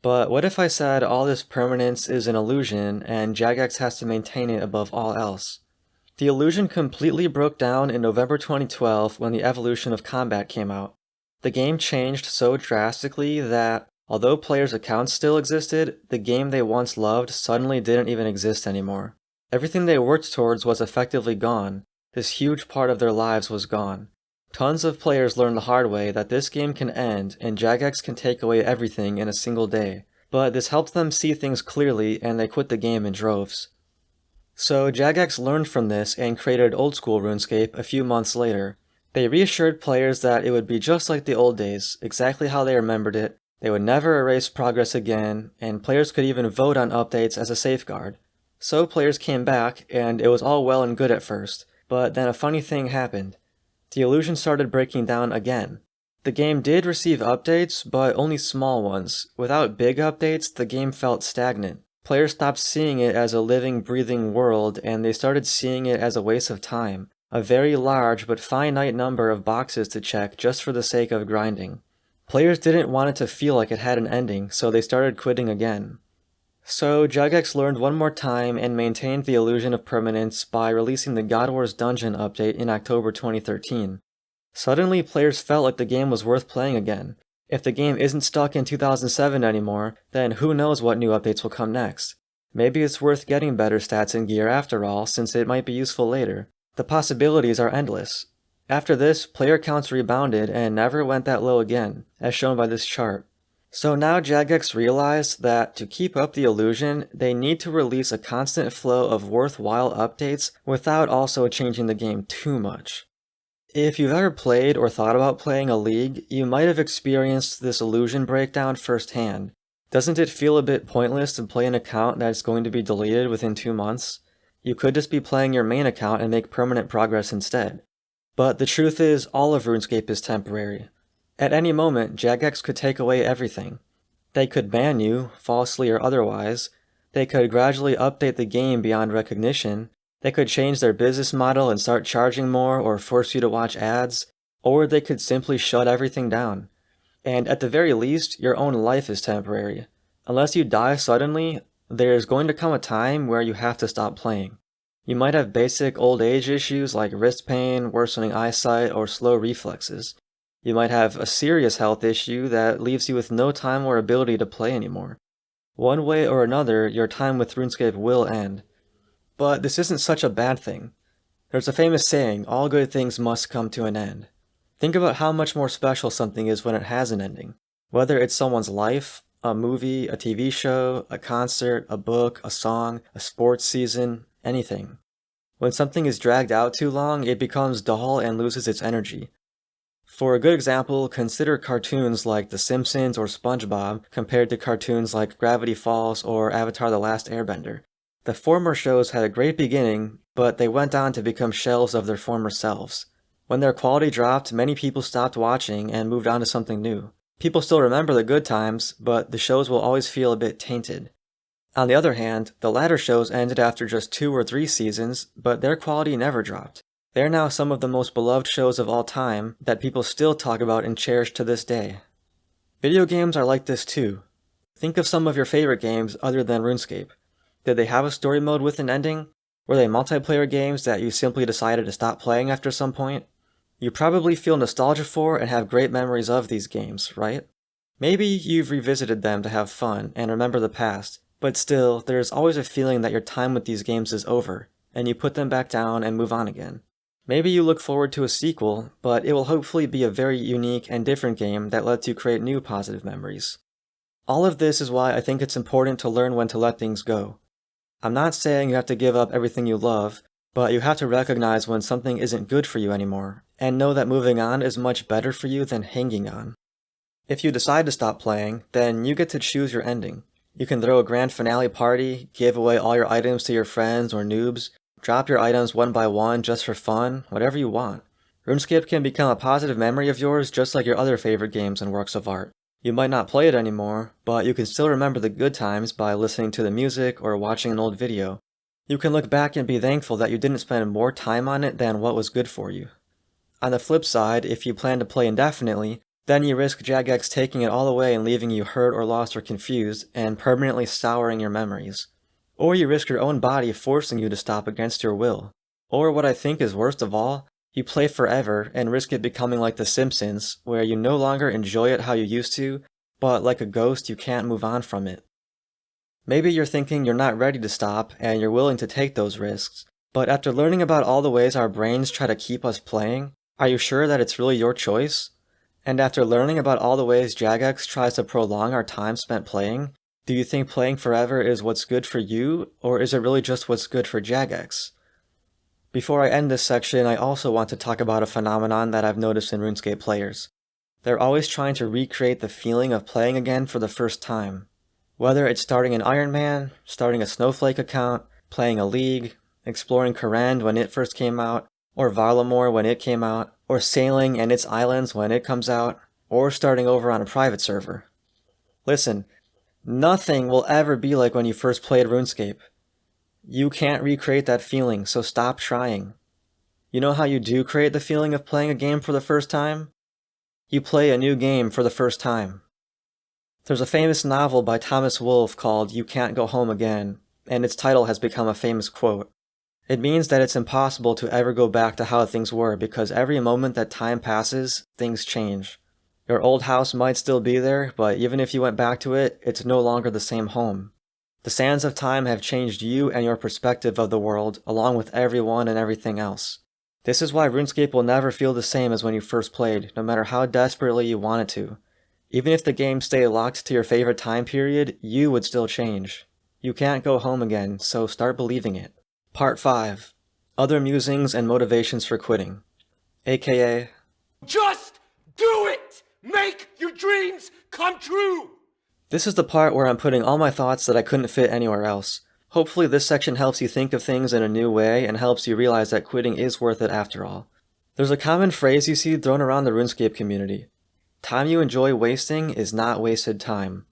But what if I said all this permanence is an illusion and Jagex has to maintain it above all else? The illusion completely broke down in November 2012 when the evolution of combat came out. The game changed so drastically that, although players' accounts still existed, the game they once loved suddenly didn't even exist anymore. Everything they worked towards was effectively gone. This huge part of their lives was gone. Tons of players learned the hard way that this game can end and Jagex can take away everything in a single day, but this helped them see things clearly and they quit the game in droves. So Jagex learned from this and created old school RuneScape a few months later. They reassured players that it would be just like the old days, exactly how they remembered it, they would never erase progress again, and players could even vote on updates as a safeguard. So players came back, and it was all well and good at first, but then a funny thing happened. The illusion started breaking down again. The game did receive updates, but only small ones. Without big updates, the game felt stagnant. Players stopped seeing it as a living, breathing world, and they started seeing it as a waste of time. A very large but finite number of boxes to check just for the sake of grinding. Players didn't want it to feel like it had an ending, so they started quitting again. So Jagex learned one more time and maintained the illusion of permanence by releasing the God Wars Dungeon update in October 2013. Suddenly, players felt like the game was worth playing again. If the game isn't stuck in 2007 anymore, then who knows what new updates will come next. Maybe it's worth getting better stats and gear after all, since it might be useful later. The possibilities are endless. After this, player counts rebounded and never went that low again, as shown by this chart. So now Jagex realized that to keep up the illusion, they need to release a constant flow of worthwhile updates without also changing the game too much. If you've ever played or thought about playing a league, you might have experienced this illusion breakdown firsthand. Doesn't it feel a bit pointless to play an account that's going to be deleted within 2 months? You could just be playing your main account and make permanent progress instead. But the truth is, all of RuneScape is temporary. At any moment, Jagex could take away everything. They could ban you, falsely or otherwise. They could gradually update the game beyond recognition. They could change their business model and start charging more or force you to watch ads. Or they could simply shut everything down. And at the very least, your own life is temporary. Unless you die suddenly, there's going to come a time where you have to stop playing. You might have basic old age issues like wrist pain, worsening eyesight, or slow reflexes. You might have a serious health issue that leaves you with no time or ability to play anymore. One way or another, your time with RuneScape will end. But this isn't such a bad thing. There's a famous saying, all good things must come to an end. Think about how much more special something is when it has an ending. Whether it's someone's life, a movie, a TV show, a concert, a book, a song, a sports season, anything. When something is dragged out too long, it becomes dull and loses its energy. For a good example, consider cartoons like The Simpsons or SpongeBob compared to cartoons like Gravity Falls or Avatar: The Last Airbender. The former shows had a great beginning, but they went on to become shells of their former selves. When their quality dropped, many people stopped watching and moved on to something new. People still remember the good times, but the shows will always feel a bit tainted. On the other hand, the latter shows ended after just 2 or 3 seasons, but their quality never dropped. They are now some of the most beloved shows of all time that people still talk about and cherish to this day. Video games are like this too. Think of some of your favorite games other than RuneScape. Did they have a story mode with an ending? Were they multiplayer games that you simply decided to stop playing after some point? You probably feel nostalgia for and have great memories of these games, right? Maybe you've revisited them to have fun and remember the past, but still, there's always a feeling that your time with these games is over, and you put them back down and move on again. Maybe you look forward to a sequel, but it will hopefully be a very unique and different game that lets you create new positive memories. All of this is why I think it's important to learn when to let things go. I'm not saying you have to give up everything you love, but you have to recognize when something isn't good for you anymore, and know that moving on is much better for you than hanging on. If you decide to stop playing, then you get to choose your ending. You can throw a grand finale party, give away all your items to your friends or noobs, drop your items one by one just for fun, whatever you want. RuneScape can become a positive memory of yours just like your other favorite games and works of art. You might not play it anymore, but you can still remember the good times by listening to the music or watching an old video. You can look back and be thankful that you didn't spend more time on it than what was good for you. On the flip side, if you plan to play indefinitely, Then you risk Jagex taking it all away and leaving you hurt or lost or confused, and permanently souring your memories. Or you risk your own body forcing you to stop against your will. Or what I think is worst of all, you play forever and risk it becoming like The Simpsons, where you no longer enjoy it how you used to, but like a ghost you can't move on from it. Maybe you're thinking you're not ready to stop and you're willing to take those risks, but after learning about all the ways our brains try to keep us playing, are you sure that it's really your choice? And after learning about all the ways Jagex tries to prolong our time spent playing, do you think playing forever is what's good for you, or is it really just what's good for Jagex? Before I end this section, I also want to talk about a phenomenon that I've noticed in RuneScape players. They're always trying to recreate the feeling of playing again for the first time. Whether it's starting an Iron Man, starting a Snowflake account, playing a League, exploring Korend when it first came out, or Varlamore when it came out, or sailing and its islands when it comes out, or starting over on a private server. Listen, nothing will ever be like when you first played RuneScape. You can't recreate that feeling, so stop trying. You know how you do create the feeling of playing a game for the first time? You play a new game for the first time. There's a famous novel by Thomas Wolfe called You Can't Go Home Again, and its title has become a famous quote. It means that it's impossible to ever go back to how things were because every moment that time passes, things change. Your old house might still be there, but even if you went back to it, it's no longer the same home. The sands of time have changed you and your perspective of the world, along with everyone and everything else. This is why RuneScape will never feel the same as when you first played, no matter how desperately you want it to. Even if the game stayed locked to your favorite time period, you would still change. You can't go home again, so start believing it. Part 5. Other Musings and Motivations for Quitting. AKA... Just do it! Make your dreams come true! This is the part where I'm putting all my thoughts that I couldn't fit anywhere else. Hopefully this section helps you think of things in a new way and helps you realize that quitting is worth it after all. There's a common phrase you see thrown around the RuneScape community. Time you enjoy wasting is not wasted time.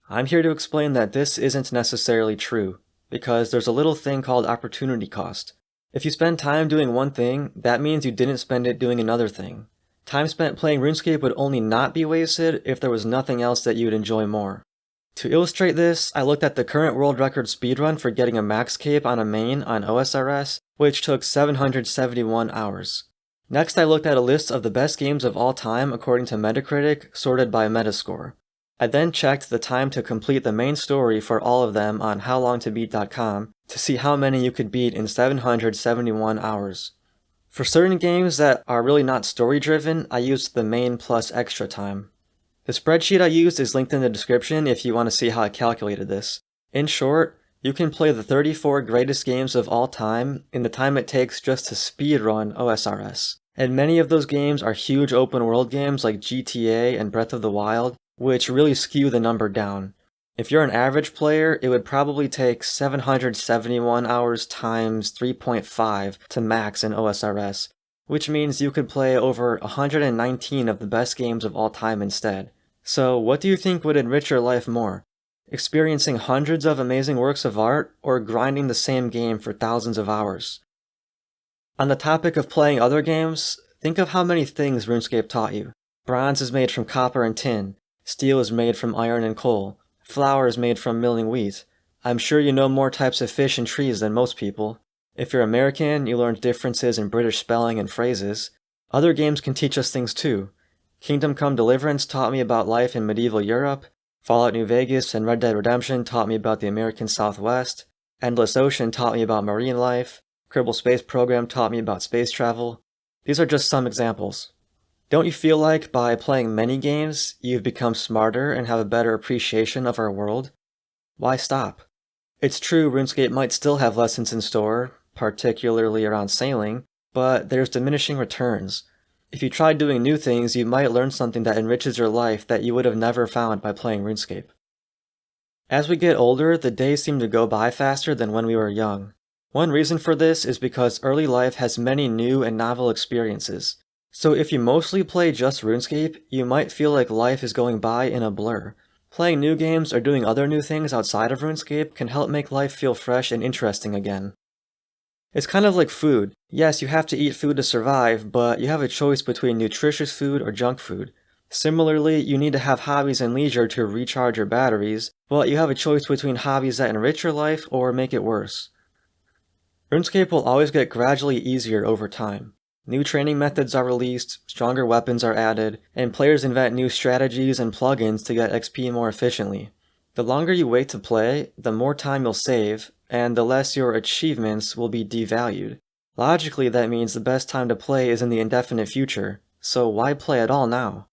I'm here to explain that this isn't necessarily true, because there's a little thing called opportunity cost. If you spend time doing one thing, that means you didn't spend it doing another thing. Time spent playing RuneScape would only not be wasted if there was nothing else that you'd enjoy more. To illustrate this, I looked at the current world record speedrun for getting a max cape on a main on OSRS, which took 771 hours. Next, I looked at a list of the best games of all time according to Metacritic, sorted by Metascore. I then checked the time to complete the main story for all of them on howlongtobeat.com to see how many you could beat in 771 hours. For certain games that are really not story-driven, I used the main plus extra time. The spreadsheet I used is linked in the description if you want to see how I calculated this. In short, you can play the 34 greatest games of all time in the time it takes just to speedrun OSRS. And many of those games are huge open world games like GTA and Breath of the Wild, which really skew the number down. If you're an average player, it would probably take 771 hours times 3.5 to max in OSRS, which means you could play over 119 of the best games of all time instead. So what do you think would enrich your life more? Experiencing hundreds of amazing works of art, or grinding the same game for thousands of hours? On the topic of playing other games, think of how many things RuneScape taught you. Bronze is made from copper and tin, steel is made from iron and coal, flour is made from milling wheat. I'm sure you know more types of fish and trees than most people. If you're American, you learned differences in British spelling and phrases. Other games can teach us things too. Kingdom Come Deliverance taught me about life in medieval Europe. Fallout New Vegas and Red Dead Redemption taught me about the American Southwest. Endless Ocean taught me about marine life. Kerbal Space Program taught me about space travel. These are just some examples. Don't you feel like by playing many games, you've become smarter and have a better appreciation of our world? Why stop? It's true RuneScape might still have lessons in store, particularly around sailing, but there's diminishing returns. If you try doing new things, you might learn something that enriches your life that you would have never found by playing RuneScape. As we get older, the days seem to go by faster than when we were young. One reason for this is because early life has many new and novel experiences. So if you mostly play just RuneScape, you might feel like life is going by in a blur. Playing new games or doing other new things outside of RuneScape can help make life feel fresh and interesting again. It's kind of like food. Yes, you have to eat food to survive, but you have a choice between nutritious food or junk food. Similarly, you need to have hobbies and leisure to recharge your batteries, but you have a choice between hobbies that enrich your life or make it worse. RuneScape will always get gradually easier over time. New training methods are released, stronger weapons are added, and players invent new strategies and plugins to get XP more efficiently. The longer you wait to play, the more time you'll save, and the less your achievements will be devalued. Logically, that means the best time to play is in the indefinite future, so why play at all now?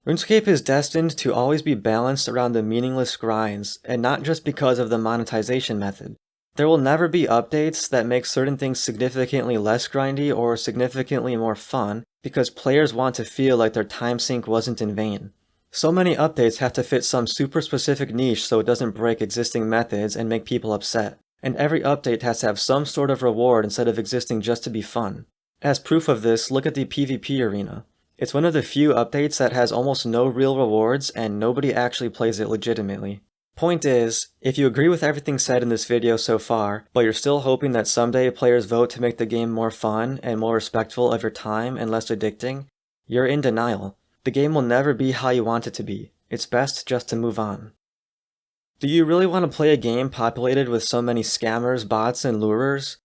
RuneScape is destined to always be balanced around the meaningless grinds, and not just because of the monetization method. There will never be updates that make certain things significantly less grindy or significantly more fun, because players want to feel like their time sink wasn't in vain. So many updates have to fit some super specific niche so it doesn't break existing methods and make people upset, and every update has to have some sort of reward instead of existing just to be fun. As proof of this, look at the PvP arena. It's one of the few updates that has almost no real rewards and nobody actually plays it legitimately. Point is, if you agree with everything said in this video so far, but you're still hoping that someday players vote to make the game more fun and more respectful of your time and less addicting, you're in denial. The game will never be how you want it to be. It's best just to move on. Do you really want to play a game populated with so many scammers, bots, and lurers?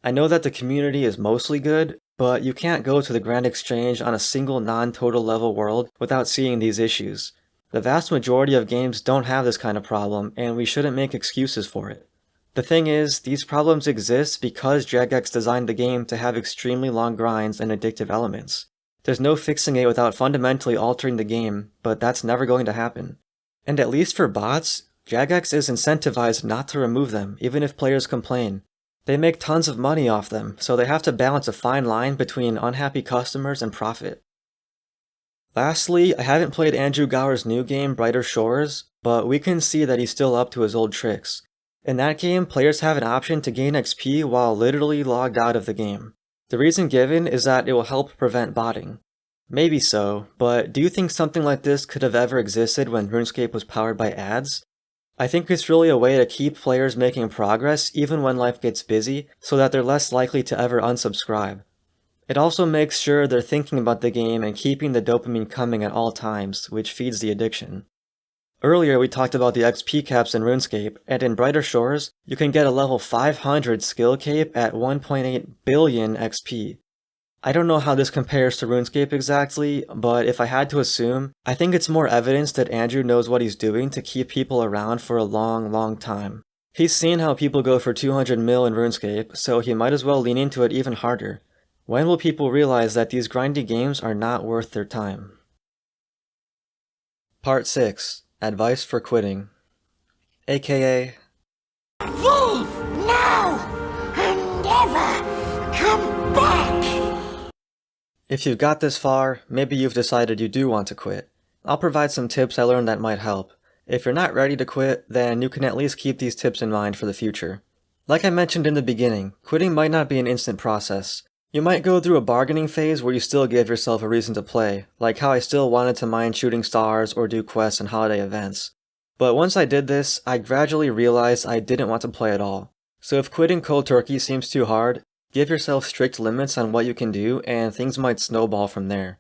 I know that the community is mostly good, but you can't go to the Grand Exchange on a single non-total level world without seeing these issues. The vast majority of games don't have this kind of problem, and we shouldn't make excuses for it. The thing is, these problems exist because Jagex designed the game to have extremely long grinds and addictive elements. There's no fixing it without fundamentally altering the game, but that's never going to happen. And at least for bots, Jagex is incentivized not to remove them, even if players complain. They make tons of money off them, so they have to balance a fine line between unhappy customers and profit. Lastly, I haven't played Andrew Gower's new game, Brighter Shores, but we can see that he's still up to his old tricks. In that game, players have an option to gain XP while literally logged out of the game. The reason given is that it will help prevent botting. Maybe so, but do you think something like this could have ever existed when RuneScape was powered by ads? I think it's really a way to keep players making progress even when life gets busy, so that they're less likely to ever unsubscribe. It also makes sure they're thinking about the game and keeping the dopamine coming at all times, which feeds the addiction. Earlier we talked about the XP caps in RuneScape, and in Brighter Shores, you can get a level 500 skill cape at 1.8 billion XP. I don't know how this compares to RuneScape exactly, but if I had to assume, I think it's more evidence that Andrew knows what he's doing to keep people around for a long time. He's seen how people go for 200 mil in RuneScape, so he might as well lean into it even harder. When will people realize that these grindy games are not worth their time? Part 6. Advice for Quitting. AKA... Leave now and ever come back! If you've got this far, maybe you've decided you do want to quit. I'll provide some tips I learned that might help. If you're not ready to quit, then you can at least keep these tips in mind for the future. Like I mentioned in the beginning, quitting might not be an instant process. You might go through a bargaining phase where you still give yourself a reason to play, like how I still wanted to mine shooting stars or do quests and holiday events. But once I did this, I gradually realized I didn't want to play at all. So if quitting cold turkey seems too hard, give yourself strict limits on what you can do and things might snowball from there.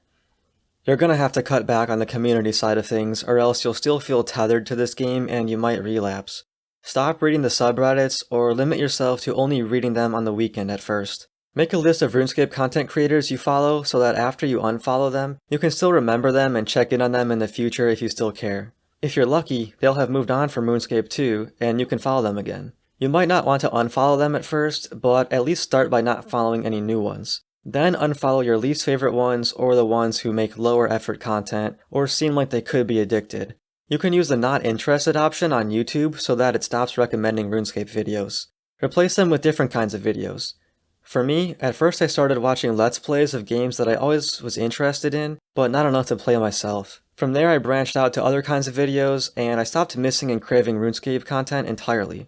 You're gonna have to cut back on the community side of things or else you'll still feel tethered to this game and you might relapse. Stop reading the subreddits or limit yourself to only reading them on the weekend at first. Make a list of RuneScape content creators you follow so that after you unfollow them, you can still remember them and check in on them in the future if you still care. If you're lucky, they'll have moved on from RuneScape too, and you can follow them again. You might not want to unfollow them at first, but at least start by not following any new ones. Then unfollow your least favorite ones or the ones who make lower effort content or seem like they could be addicted. You can use the not interested option on YouTube so that it stops recommending RuneScape videos. Replace them with different kinds of videos. For me, at first I started watching Let's Plays of games that I always was interested in, but not enough to play myself. From there I branched out to other kinds of videos, and I stopped missing and craving RuneScape content entirely.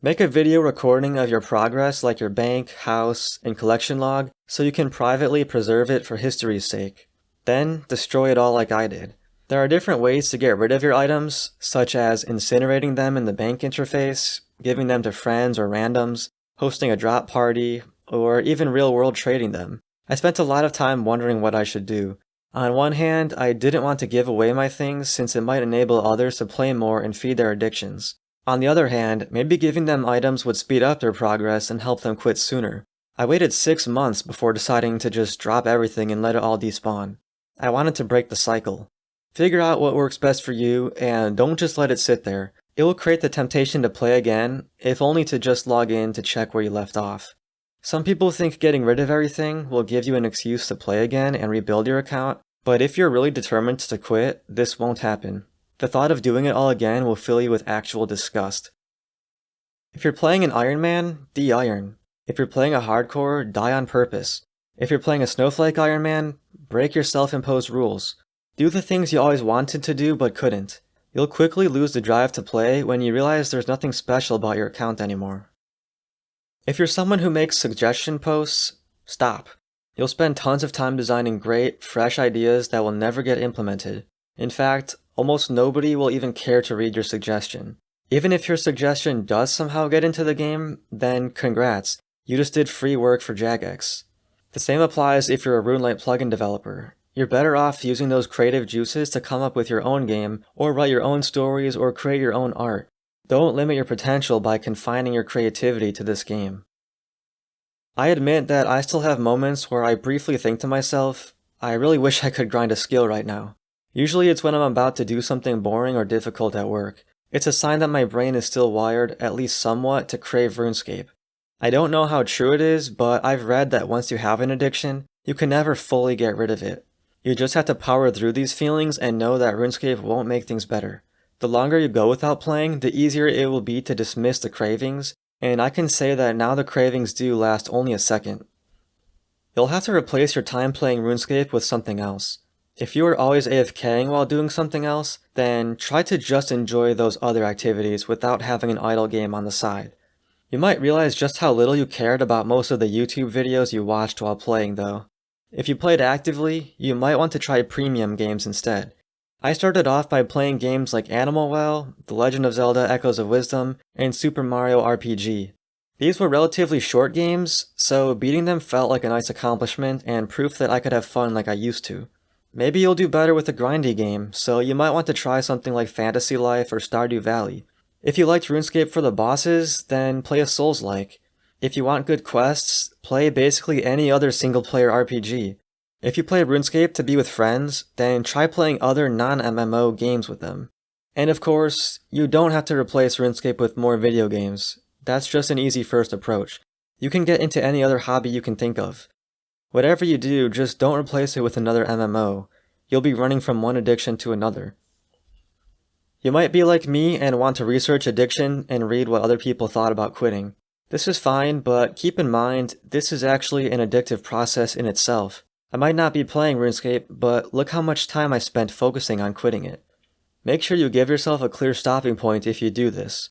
Make a video recording of your progress like your bank, house, and collection log, so you can privately preserve it for history's sake. Then, destroy it all like I did. There are different ways to get rid of your items, such as incinerating them in the bank interface, giving them to friends or randoms, hosting a drop party, or even real-world trading them. I spent a lot of time wondering what I should do. On one hand, I didn't want to give away my things since it might enable others to play more and feed their addictions. On the other hand, maybe giving them items would speed up their progress and help them quit sooner. I waited 6 months before deciding to just drop everything and let it all despawn. I wanted to break the cycle. Figure out what works best for you and don't just let it sit there. It will create the temptation to play again, if only to just log in to check where you left off. Some people think getting rid of everything will give you an excuse to play again and rebuild your account, but if you're really determined to quit, this won't happen. The thought of doing it all again will fill you with actual disgust. If you're playing an Iron Man, de-iron. If you're playing a hardcore, die on purpose. If you're playing a snowflake Iron Man, break your self-imposed rules. Do the things you always wanted to do but couldn't. You'll quickly lose the drive to play when you realize there's nothing special about your account anymore. If you're someone who makes suggestion posts, stop. You'll spend tons of time designing great, fresh ideas that will never get implemented. In fact, almost nobody will even care to read your suggestion. Even if your suggestion does somehow get into the game, then congrats, you just did free work for Jagex. The same applies if you're a RuneLite plugin developer. You're better off using those creative juices to come up with your own game, or write your own stories, or create your own art. Don't limit your potential by confining your creativity to this game. I admit that I still have moments where I briefly think to myself, I really wish I could grind a skill right now. Usually it's when I'm about to do something boring or difficult at work. It's a sign that my brain is still wired, at least somewhat, to crave RuneScape. I don't know how true it is, but I've read that once you have an addiction, you can never fully get rid of it. You just have to power through these feelings and know that RuneScape won't make things better. The longer you go without playing, the easier it will be to dismiss the cravings, and I can say that now the cravings do last only a second. You'll have to replace your time playing RuneScape with something else. If you are always AFKing while doing something else, then try to just enjoy those other activities without having an idle game on the side. You might realize just how little you cared about most of the YouTube videos you watched while playing though. If you played actively, you might want to try premium games instead. I started off by playing games like Animal Well, The Legend of Zelda Echoes of Wisdom, and Super Mario RPG. These were relatively short games, so beating them felt like a nice accomplishment and proof that I could have fun like I used to. Maybe you'll do better with a grindy game, so you might want to try something like Fantasy Life or Stardew Valley. If you liked RuneScape for the bosses, then play a Souls-like. If you want good quests, play basically any other single-player RPG. If you play RuneScape to be with friends, then try playing other non-MMO games with them. And of course, you don't have to replace RuneScape with more video games. That's just an easy first approach. You can get into any other hobby you can think of. Whatever you do, just don't replace it with another MMO. You'll be running from one addiction to another. You might be like me and want to research addiction and read what other people thought about quitting. This is fine, but keep in mind, this is actually an addictive process in itself. I might not be playing RuneScape, but look how much time I spent focusing on quitting it. Make sure you give yourself a clear stopping point if you do this.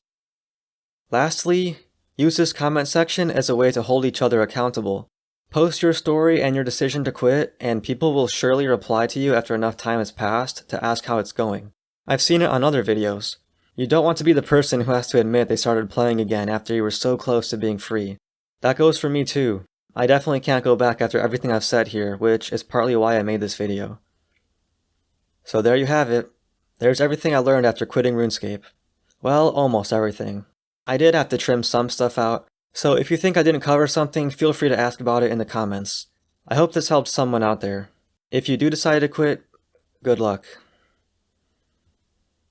Lastly, use this comment section as a way to hold each other accountable. Post your story and your decision to quit, and people will surely reply to you after enough time has passed to ask how it's going. I've seen it on other videos. You don't want to be the person who has to admit they started playing again after you were so close to being free. That goes for me too. I definitely can't go back after everything I've said here, which is partly why I made this video. So there you have it. There's everything I learned after quitting RuneScape. Well, almost everything. I did have to trim some stuff out, so if you think I didn't cover something, feel free to ask about it in the comments. I hope this helped someone out there. If you do decide to quit, good luck.